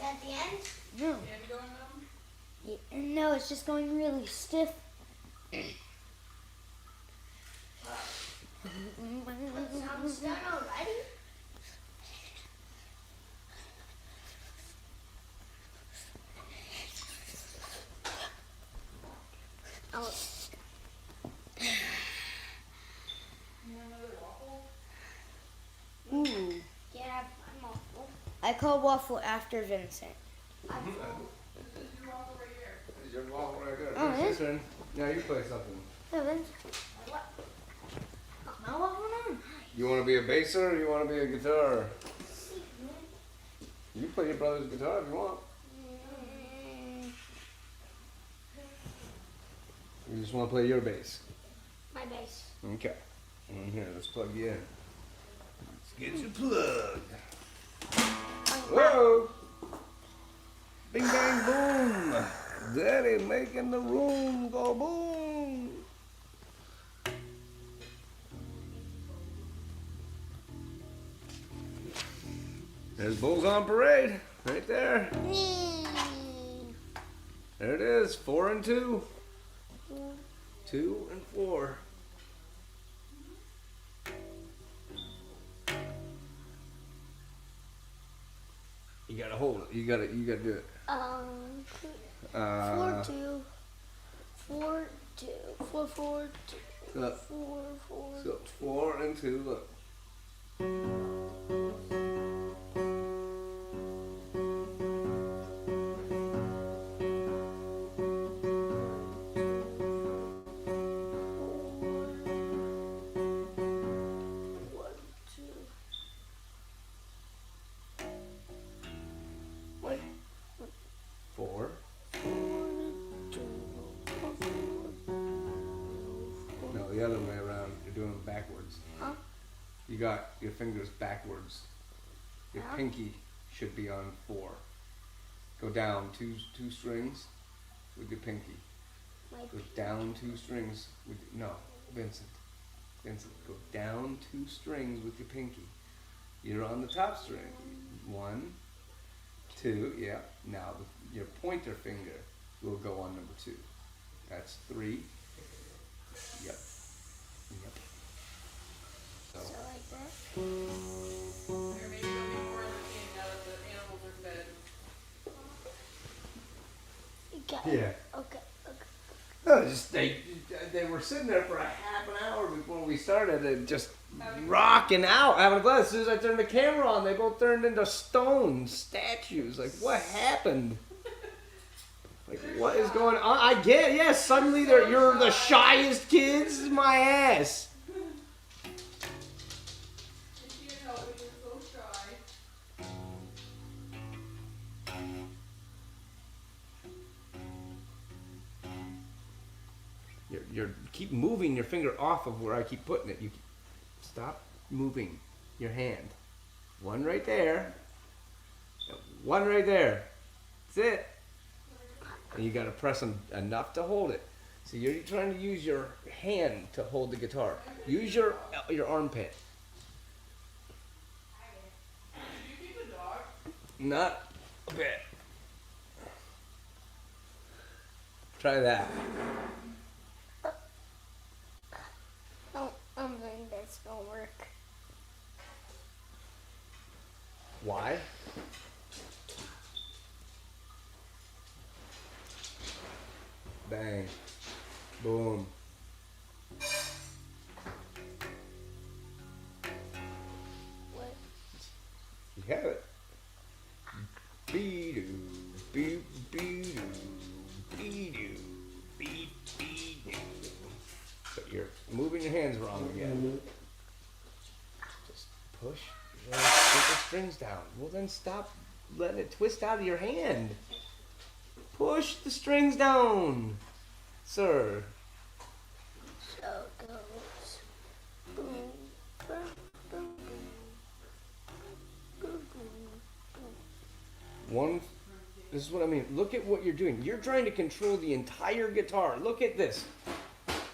At the end? No. And going numb? No, it's just going really stiff. Sounds done already? Another waffle? Ooh. Yeah, I'm awful. I call waffle after Vincent. This is your waffle right here. This is your waffle right there. Oh, It's it your is? turn. Now you play something. Yeah, Vince. My waffle now? You want to be a basser or you want to be a guitar? You can play your brother's guitar if you want. You just want to play your bass. My bass. Okay. Here, let's plug you in. Let's get you plugged. Whoa! Bing bang boom! Daddy making the room go boom! There's Bulls on Parade, right there. There it is, 4 and 2. 2 and 4. You gotta hold it. You gotta do it. 4 2 4 2 4 4 2 Look. 4 4. So 4 and 2. Look. What? 4. No, the other way around. You're doing it backwards. Huh? You got your fingers backwards. Your Yeah. pinky should be on 4. Go down two strings with your pinky. My Go down 2 strings with no, Vincent. Vincent, go down 2 strings with your pinky. You're on the top string. 1, 2, yeah. Now your pointer finger will go on number 2. That's 3. Yep. Yep. So so like that. There maybe there'll be more entertaining now that the animals are fed. Got yeah. it. Okay. Okay. No, just they were sitting there for a half an hour before we started and just rocking out, having a blast. As soon as I turned the camera on, they both turned into stone statues. Like, what happened? Like, what is going on? I get it. Yeah, suddenly you're the shyest kids. My ass. You can't help it, you're so shy. You're keep moving your finger off of where I keep putting it. Stop moving your hand. 1 right there. 1 right there. That's it. And you got to press them enough to hold it. So you're trying to use your hand to hold the guitar. Use your armpit. Did you keep a dog? Not a bit. Try that. I don't think that's gonna work. Why? Bang. Boom. What? You have it. Be-doo, be-doo, be-doo, be-doo. But you're moving your hands wrong again. Just push the strings down. Well, then stop letting it twist out of your hand. Push the strings down, sir. So it goes. Boom, boom, boom, boom, boom, boom. This is what I mean. Look at what you're doing. You're trying to control the entire guitar. Look at this.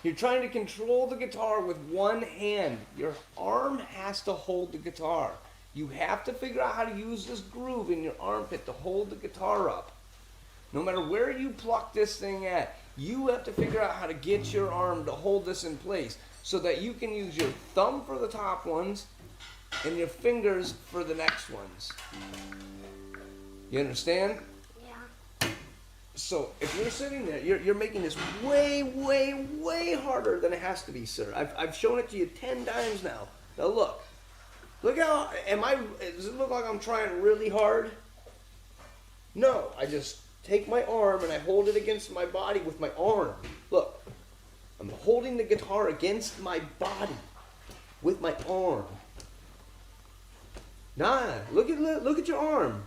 You're trying to control the guitar with one hand. Your arm has to hold the guitar. You have to figure out how to use this groove in your armpit to hold the guitar up. No matter where you pluck this thing at, you have to figure out how to get your arm to hold this in place so that you can use your thumb for the top ones and your fingers for the next ones. You understand? Yeah. So if you're sitting there, you're making this way, way, way harder than it has to be, sir. I've shown it to you 10 times now. Now look. Look how, does it look like I'm trying really hard? No, I just take my arm and I hold it against my body with my arm. Look, I'm holding the guitar against my body. with my arm. Nah, look at your arm.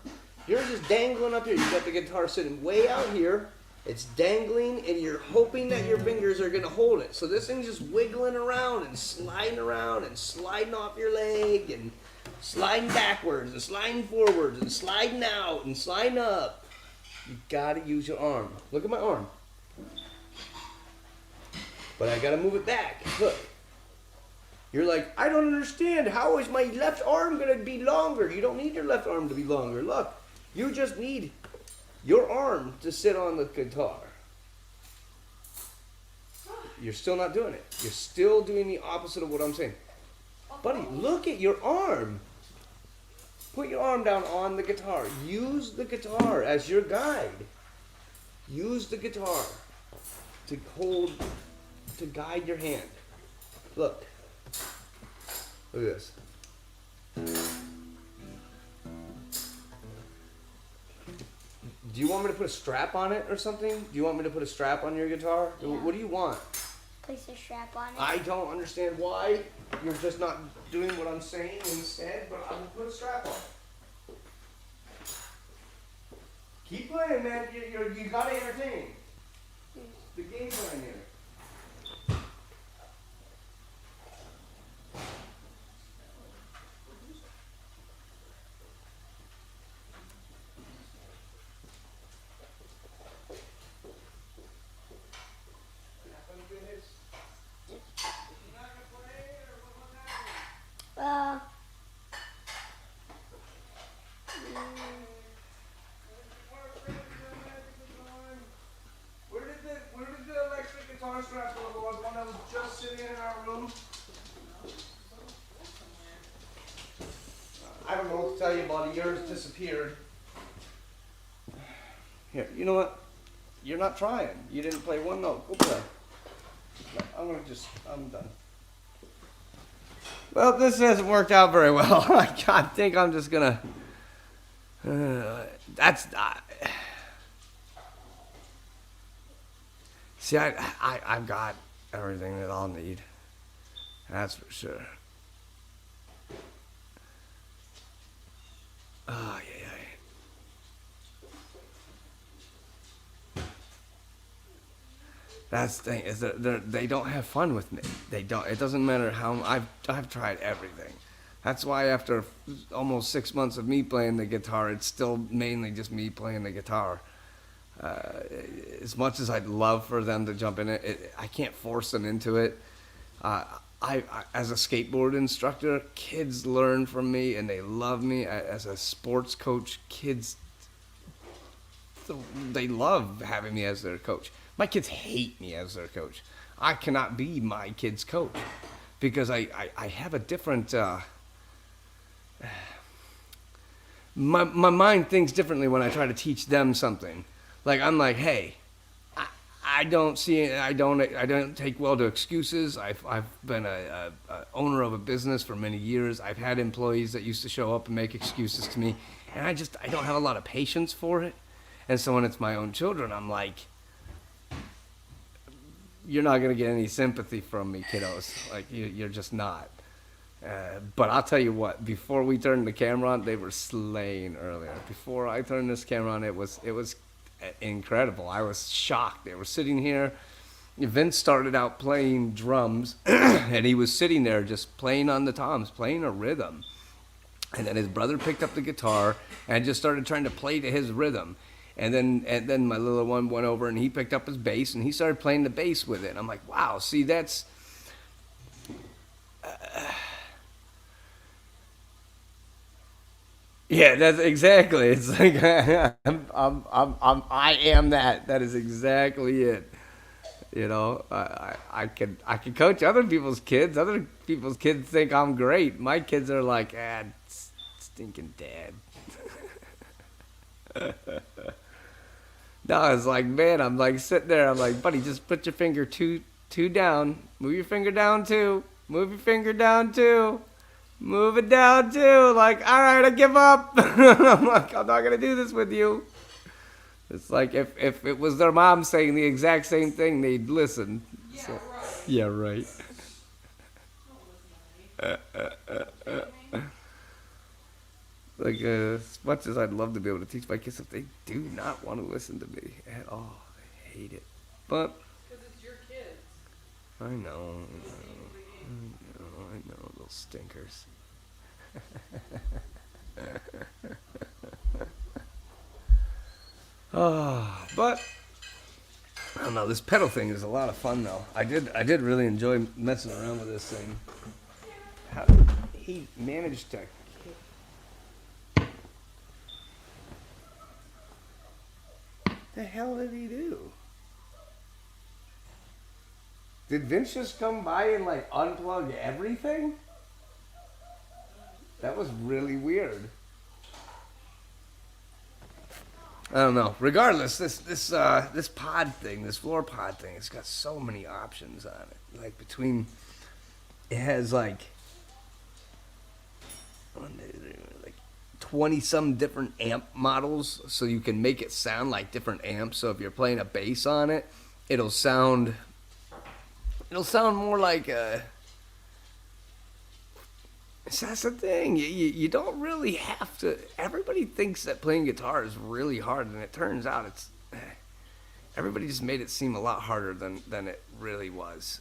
Yours is dangling up here. You got the guitar sitting way out here. It's dangling, and you're hoping that your fingers are gonna hold it. So this thing's just wiggling around and sliding off your leg and sliding backwards and sliding forwards and sliding out and sliding up. You gotta use your arm. Look at my arm. But I gotta move it back. Look. You're like, I don't understand. How is my left arm gonna be longer? You don't need your left arm to be longer. Look, you just need your arm to sit on the guitar. You're still not doing it. You're still doing the opposite of what I'm saying. Buddy, look at your arm. Put your arm down on the guitar. Use the guitar as your guide. Use the guitar to guide your hand. Look. Look at this. Do you want me to put a strap on it or something? Do you want me to put a strap on your guitar? Yeah. What do you want? Place a strap on it. I don't understand why you're just not doing what I'm saying instead, but I will put a strap on. Keep playing, man. You gotta entertain. The game plan here. Where did the electric guitar strap go? The one that was just sitting in our room? I don't know what to tell you, buddy. Yours disappeared. Here, you know what? You're not trying. You didn't play one note. Go play. I'm done. Well, this hasn't worked out very well. I think I'm just gonna. See, I've got everything that I'll need. That's for sure. Oh, yeah. That's the thing, is that they don't have fun with me. They don't. It doesn't matter how I've tried everything. That's why after almost 6 months of me playing the guitar, it's still mainly just me playing the guitar. As much as I'd love for them to jump in it, I can't force them into it. I as a skateboard instructor, kids learn from me and they love me. As a sports coach, kids, they love having me as their coach. My kids hate me as their coach. I cannot be my kid's coach because I have a different. My mind thinks differently when I try to teach them something. Like I'm like, hey, I don't take well to excuses. I've been a owner of a business for many years. I've had employees that used to show up and make excuses to me, and I don't have a lot of patience for it. And so when it's my own children, I'm like, you're not gonna get any sympathy from me, kiddos. Like you're just not. But I'll tell you what. Before we turned the camera on, they were slaying earlier. Before I turned this camera on, it was incredible. I was shocked. They were sitting here. Vince started out playing drums, and he was sitting there just playing on the toms, playing a rhythm. And then his brother picked up the guitar and just started trying to play to his rhythm. And then my little one went over and he picked up his bass and he started playing the bass with it. And I'm like, wow, see, that's. Yeah, that's exactly. It's like I am that. That is exactly it. You know, I can coach other people's kids. Other people's kids think I'm great. My kids are like, stinking dad. No, it's like, man, I'm like sitting there. I'm like, buddy, just put your finger two down. Move your finger down two. Move your finger down two. Move it down too. Like, all right, I give up. I'm like, I'm not gonna do this with you. It's like if it was their mom saying the exact same thing, they'd listen. Yeah, So, right. yeah, right. Like, as much as I'd love to be able to teach my kids, if they do not want to listen to me at all, they hate it. But Because it's your kids. I know, The I know, those stinkers. But I don't know. This pedal thing is a lot of fun, though. I did really enjoy messing around with this thing. How did he manage to? The hell did he do? Did Vince just come by and like unplug everything? That was really weird. I don't know. Regardless, this pod thing, this floor pod thing, it's got so many options on it. Like between, it has like 20 some different amp models, so you can make it sound like different amps. So if you're playing a bass on it, it'll sound more like a. So that's the thing. You don't really have to. Everybody thinks that playing guitar is really hard, and it turns out it's. Everybody just made it seem a lot harder than it really was.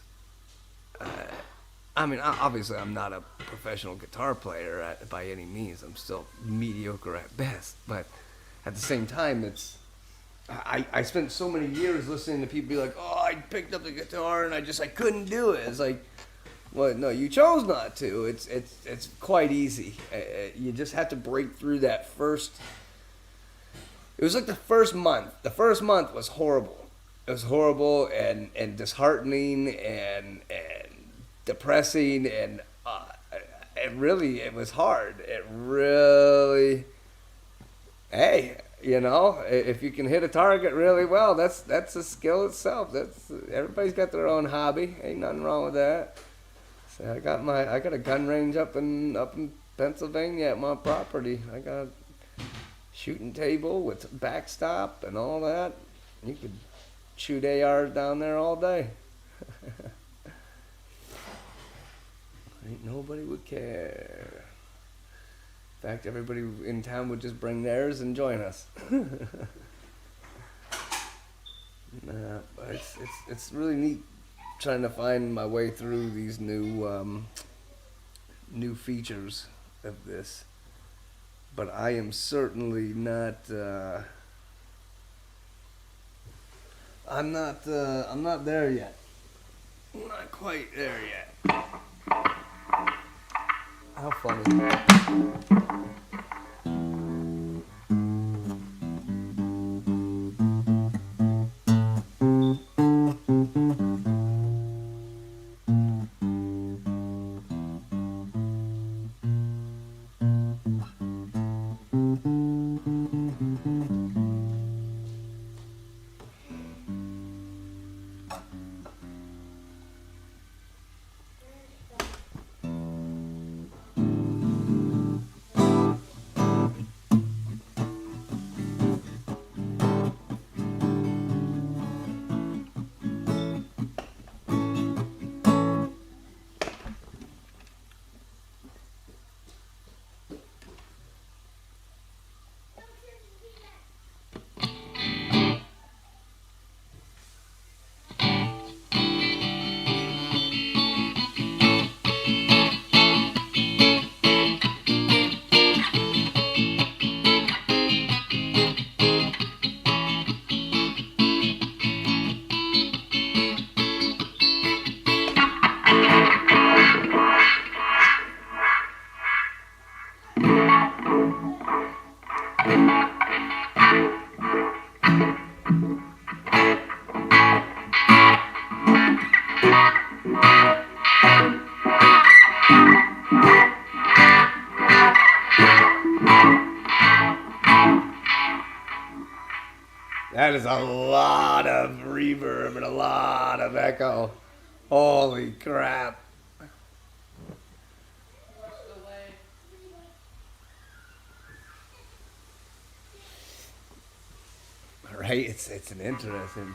I mean, obviously, I'm not a professional guitar player by any means. I'm still mediocre at best. But at the same time, it's. I spent so many years listening to people be like, "Oh, I picked up the guitar and I couldn't do it." It's like. Well, no, you chose not to. It's quite easy. You just have to break through that first. It was like the first month. The first month was horrible. It was horrible and disheartening and depressing and it was hard. It really. Hey, if you can hit a target really well, that's a skill itself. Everybody's got their own hobby. Ain't nothing wrong with that. I got a gun range up in Pennsylvania at my property. I got a shooting table with backstop and all that. You could shoot ARs down there all day. Ain't nobody would care. In fact, everybody in town would just bring theirs and join us. Nah, but it's really neat. Trying to find my way through these new features of this, but I am certainly not. I'm not there yet. I'm not quite there yet. How funny. That is a lot of reverb and a lot of echo. Holy crap. delay. Right? It's an interesting.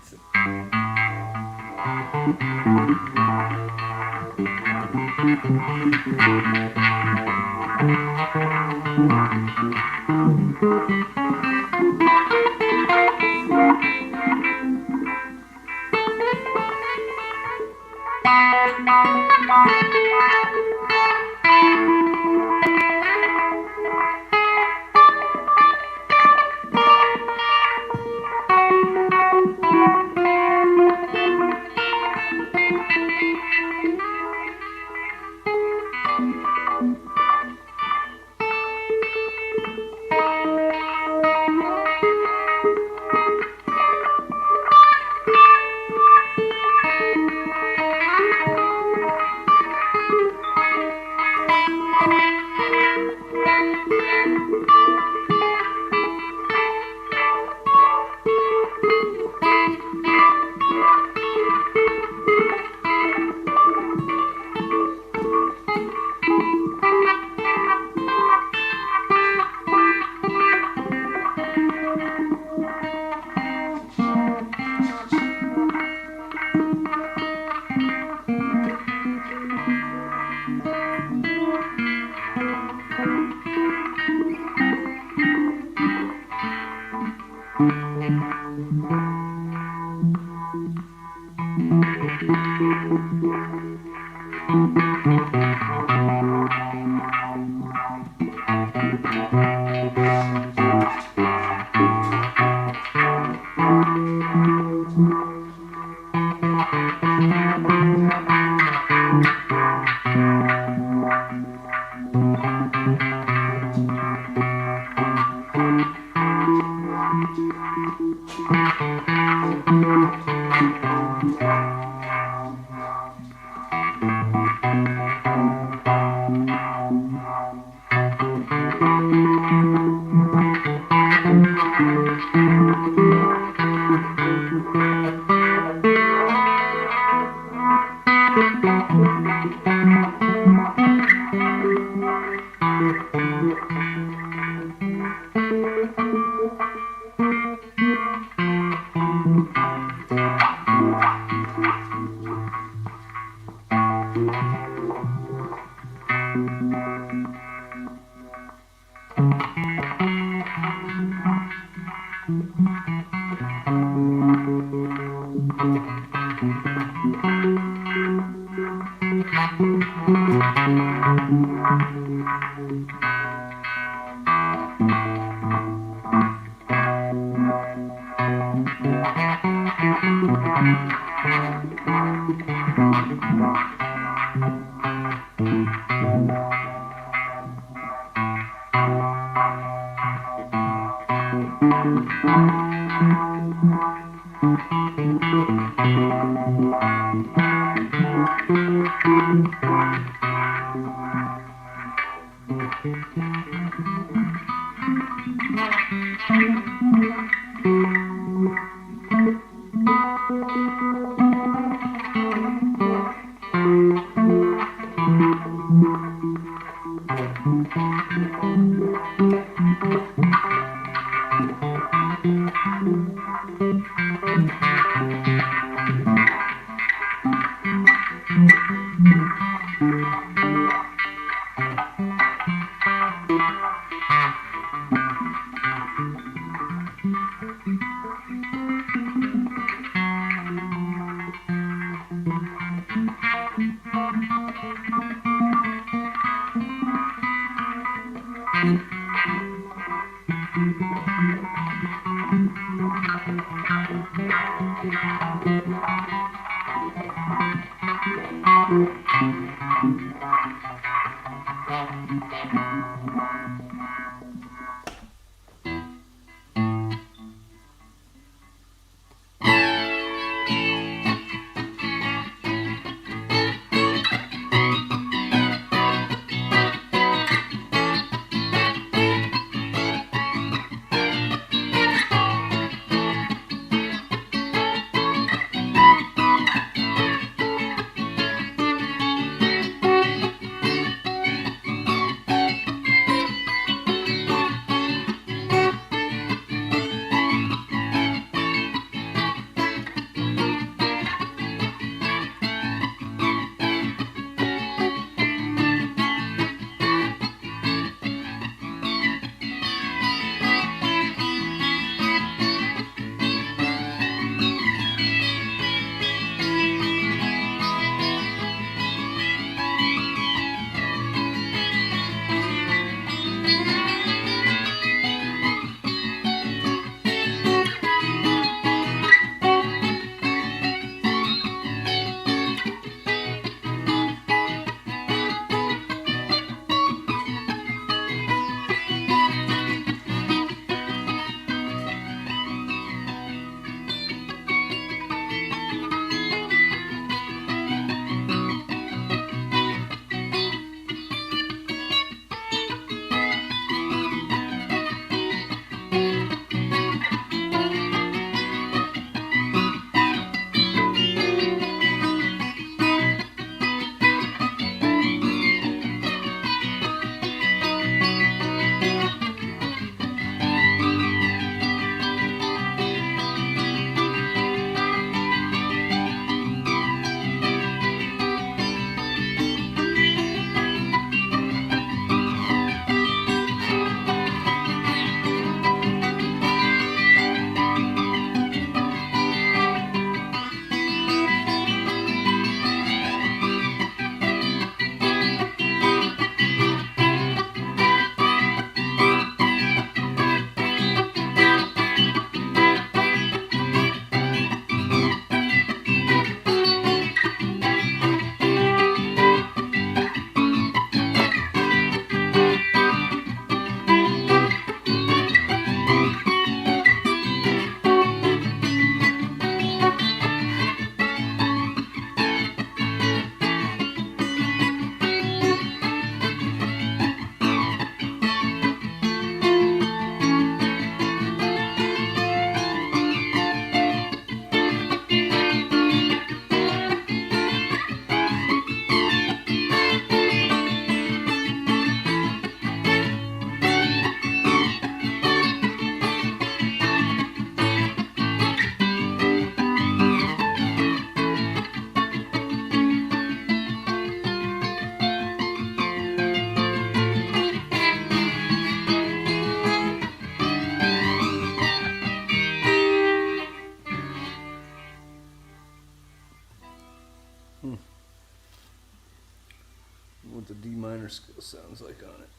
what the D minor scale sounds like on it.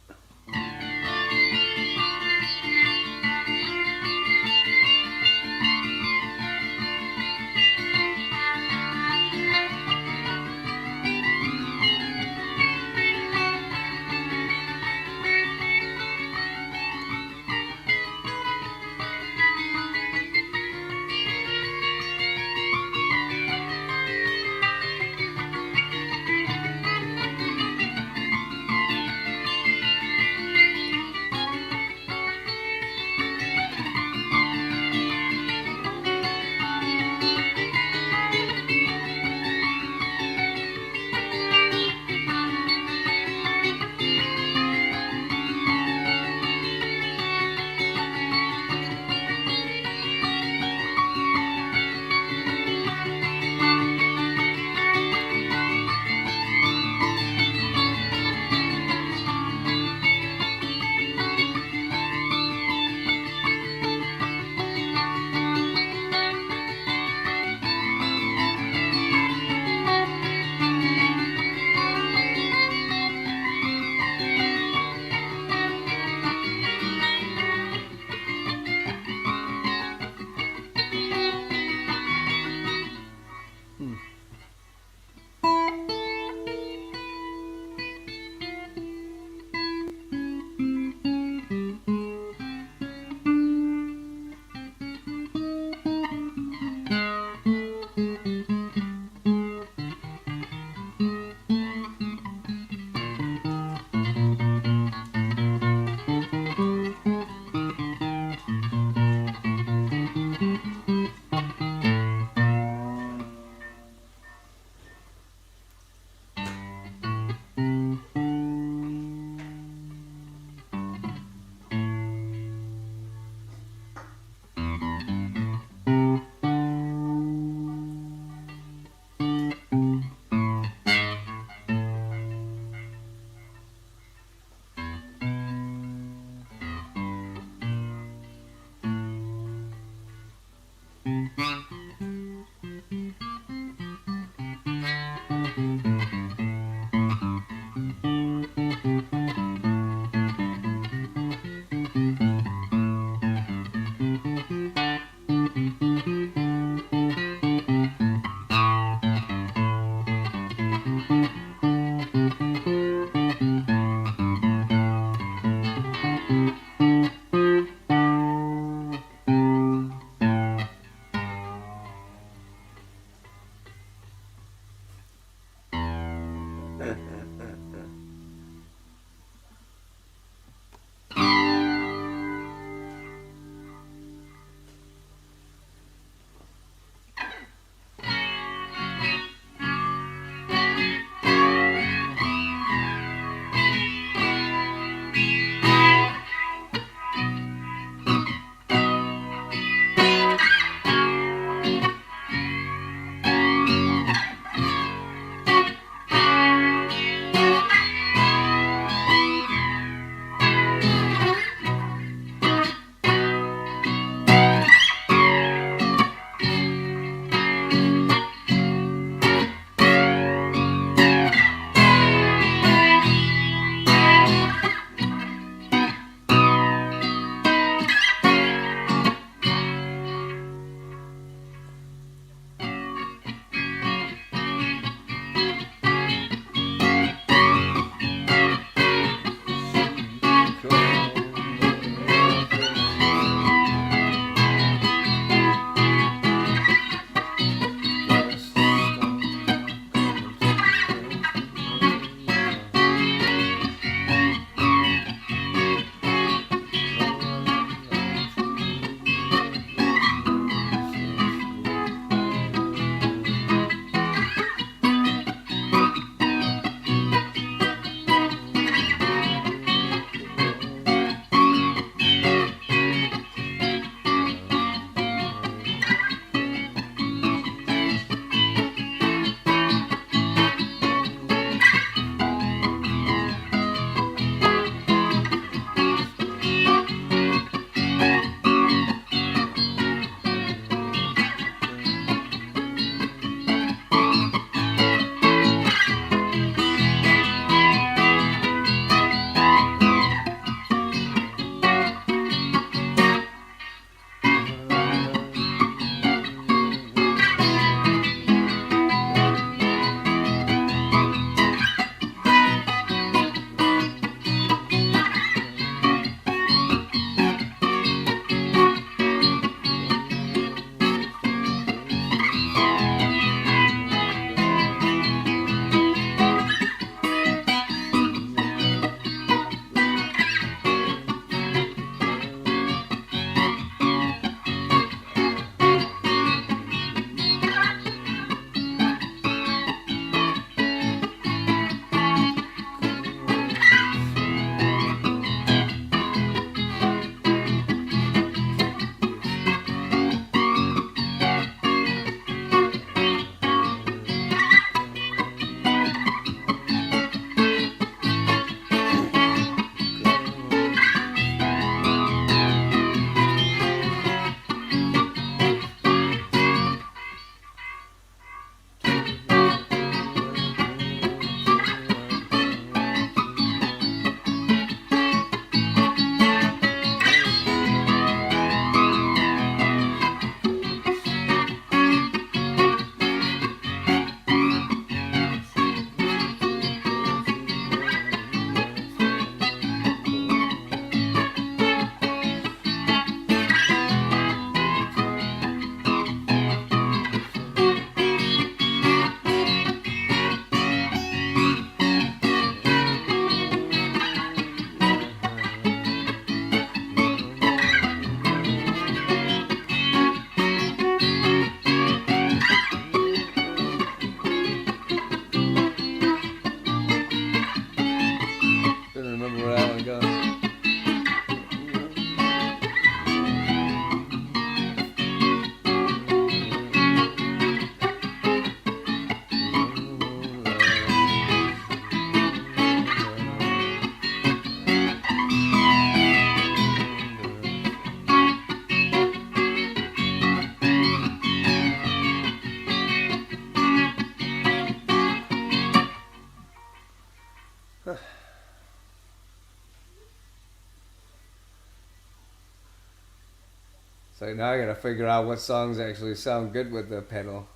So now I gotta figure out what songs actually sound good with the pedal.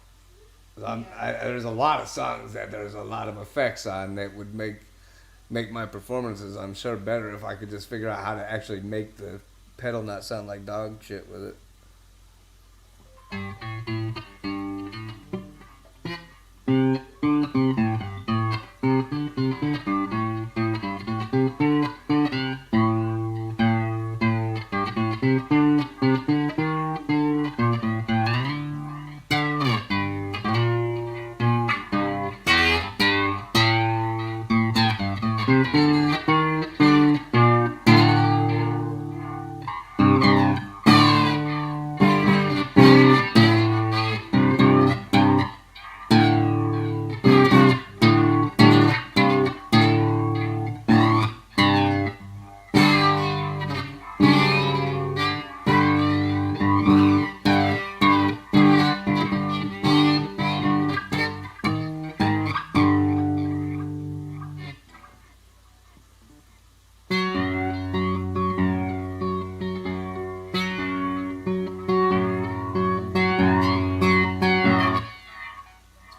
'Cause there's a lot of songs that there's a lot of effects on that would make my performances, I'm sure, better if I could just figure out how to actually make the pedal not sound like dog shit with it.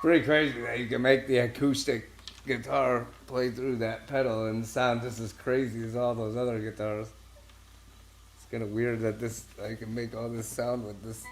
Pretty crazy that you can make the acoustic guitar play through that pedal and sound just as crazy as all those other guitars. It's kind of weird that I can make all this sound with this.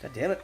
God damn it.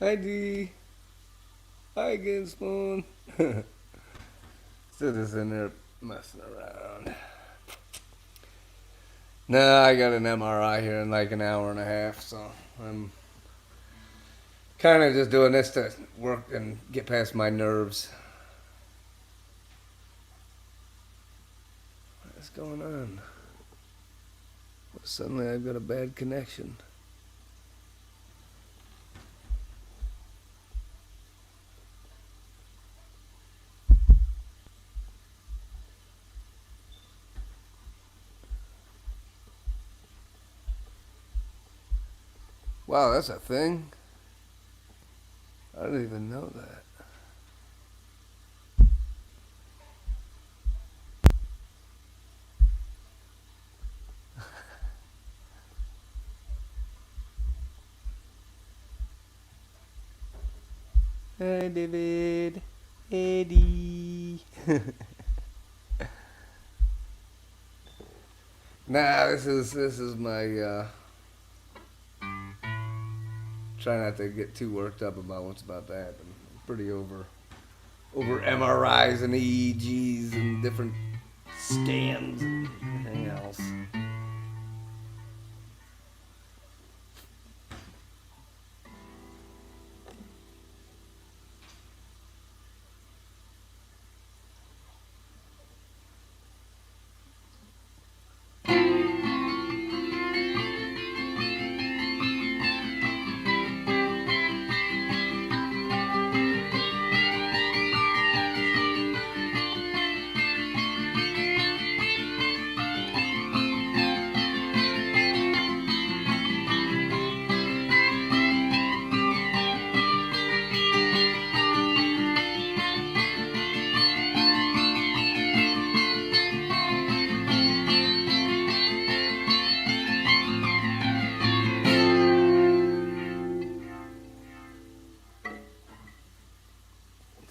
Hi D. Hi again, Spoon. Still just in there messing around. Nah, I got an MRI here in like an hour and a half, so I'm kind of just doing this to work and get past my nerves. What's going on? Well, suddenly I've got a bad connection. Wow, that's a thing. I didn't even know that. Hey, David. Eddie. Nah, this is my try not to get too worked up about what's about to happen. I'm pretty over MRIs and EEGs and different scans and everything else.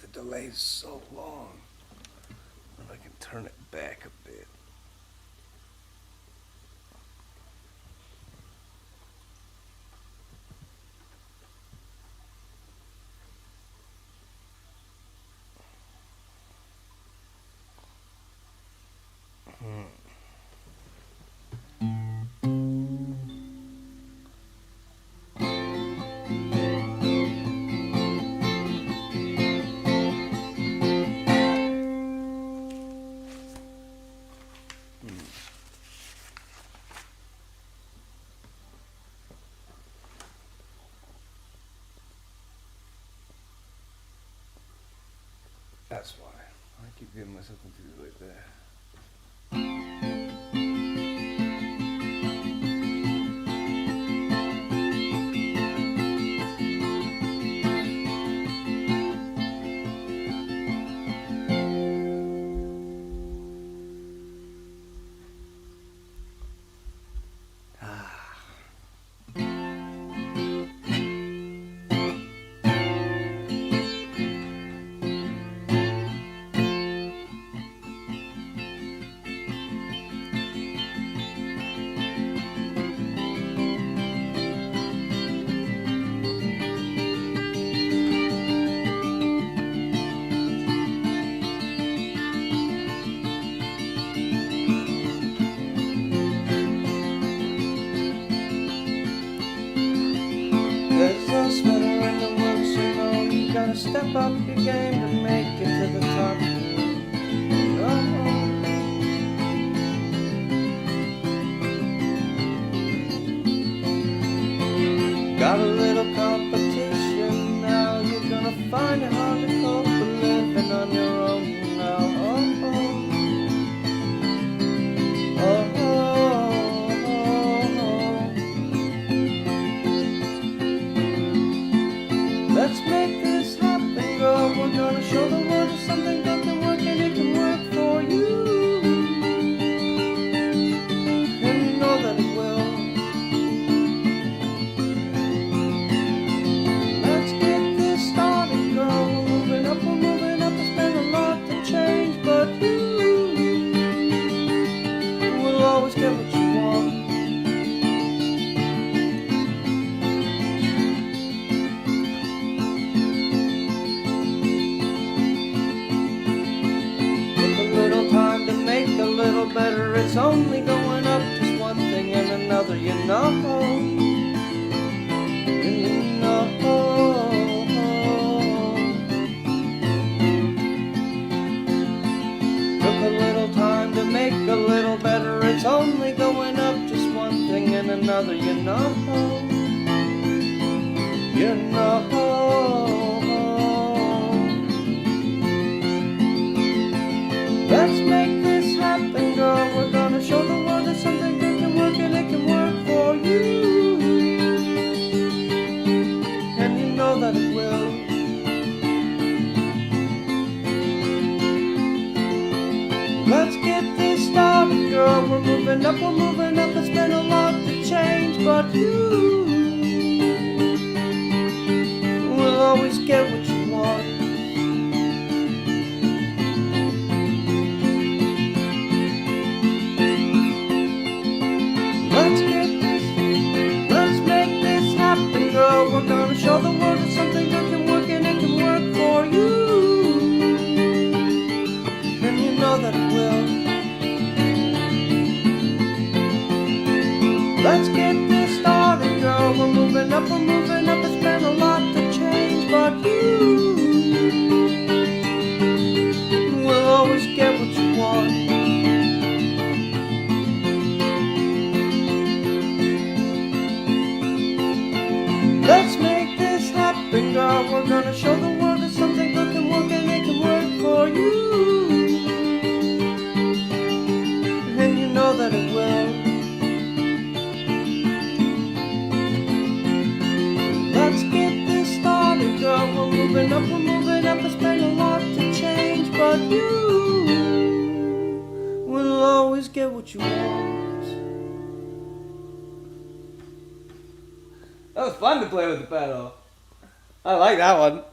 The delay's so long. If I can turn it back a bit. That's why. I keep getting myself confused like that. There's no sweater in the world, so know you gotta step up your game to make it to the top. Oh. Got a little competition now, you're gonna find it hard to cope with living on your own now. Oh. Let's make this happen, girl. We're gonna show the world there's something that can work and it can work for you. And you know that it will. Let's get this started, girl. We're moving up, it's been a lot to change, but you will always get what you want. A little better, it's only going up just one thing and another, you know. Took a little time to make a little better, it's only going up just one thing and another, you know. You know. Let's make this happen, girl. We're gonna show the world that something good can work and it can work for you. moving up, we're moving up. It's been a lot to change, but you will always get what you want. Let's make this happen, girl. We're gonna show the world that something good can work and it can work for you. And you know that it will. Let's get this started, girl. We're moving up, we're moving up. It's been a lot to change, but you will always get what you want. Let's make this happen, girl. We're gonna show the world that something good can work and it can work for you. And you know that it will. Let's get this started, girl. We're moving up, we're moving up. It's been a lot to change, but you will always get what you want. That was fun to play with the pedal. I like that one.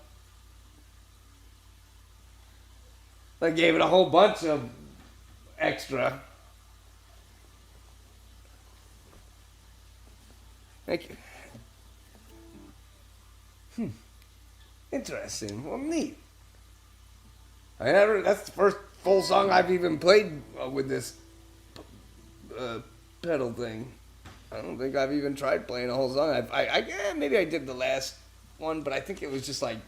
I gave it a whole bunch of extra. Thank you. Interesting. Well, neat. That's the first full song I've even played with this pedal thing. I don't think I've even tried playing a whole song. Maybe I did the last one, but I think it was just like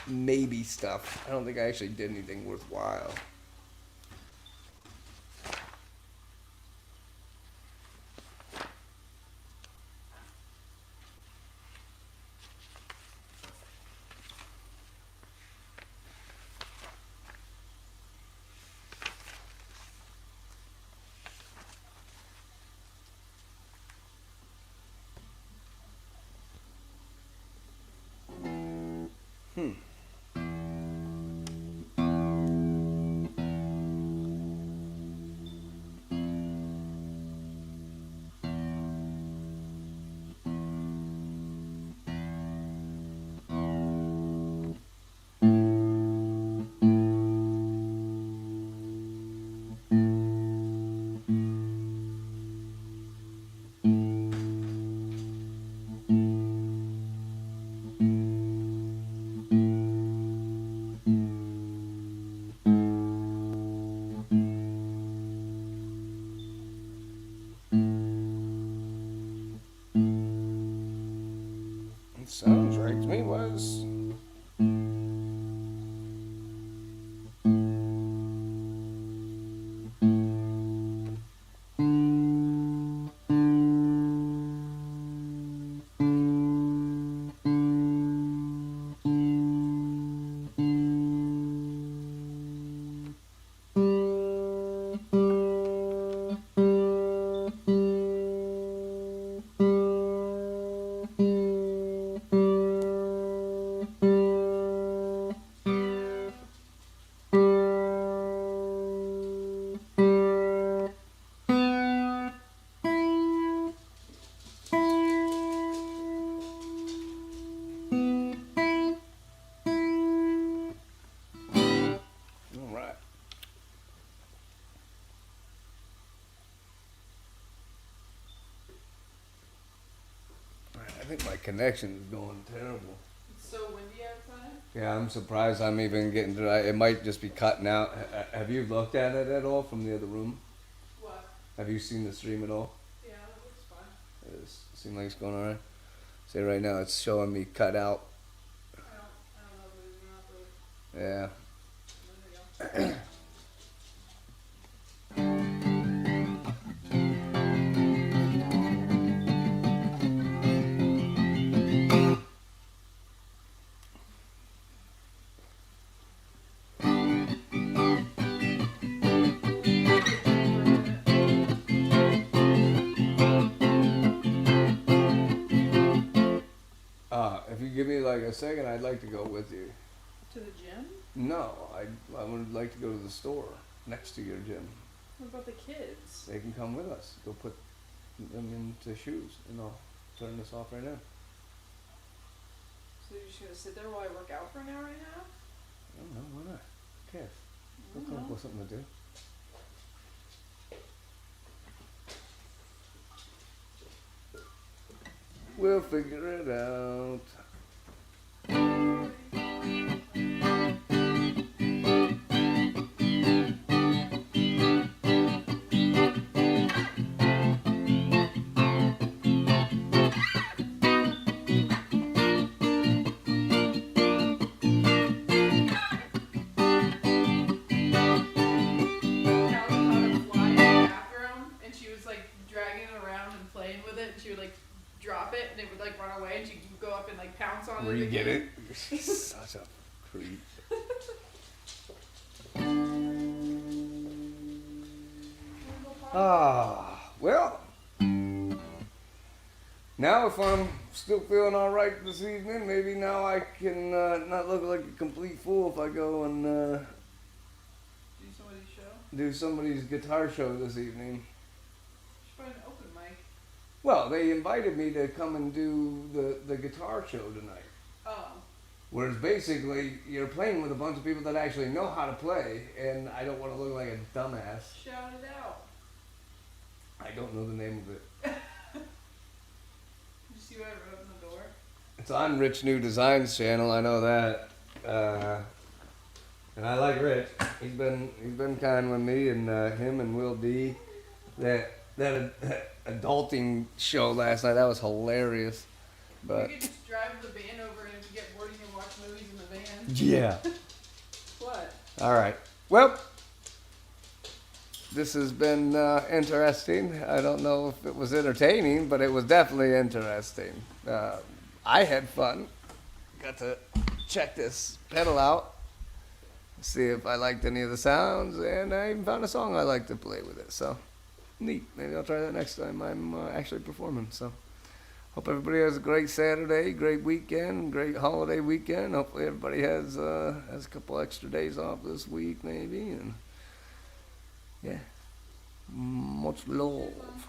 maybe stuff. I don't think I actually did anything worthwhile. Sounds right to me. Was I think my connection is going terrible. It's so windy outside. Yeah, I'm surprised I'm even getting to it. It might just be cutting out. Have you looked at it at all from the other room? What? Have you seen the stream at all? Yeah, that looks fine. It seems like it's going alright. See, right now it's showing me cut out. I don't know if it is or not, but Yeah. there you go. If you give me like a second, I'd like to go with you. To the gym? No, I would like to go to the store next to your gym. What about the kids? They can come with us. Go put them into shoes, and I'll turn this off right now. So you're just gonna sit there while I work out for an hour and a half? I don't know, why not? Who cares? We'll come up with something to do. We'll figure it out. Callie caught a fly in the bathroom, and she was like dragging it around and playing with it, and she would like drop it, and it would like run away, and she'd go up and like pounce on Where it you get again. it? You're such a creep. Well, now if I'm still feeling all right this evening, maybe now I can not look like a complete fool if I go and Do somebody's show? do somebody's guitar show this evening. Should find an open mic. Well, they invited me to come and do the guitar show tonight. Oh. Whereas basically, you're playing with a bunch of people that actually know how to play, and I don't want to look like a dumbass. Shout it out. I don't know the name of it. Did you see what I wrote on the door? It's on Rich New Designs channel. I know that, and I like Rich. He's been kind with me, and him and Will D. That adulting show last night, that was hilarious. But We could just drive the van over, and if you get bored, you can watch movies in the van. yeah. What? All right. Well, this has been interesting. I don't know if it was entertaining, but it was definitely interesting. I had fun. Got to check this pedal out, see if I liked any of the sounds, and I even found a song I like to play with it. So, neat. Maybe I'll try that next time I'm actually performing. So, hope everybody has a great Saturday, great weekend, great holiday weekend. Hopefully everybody has a couple extra days off this week, maybe, and yeah, much love.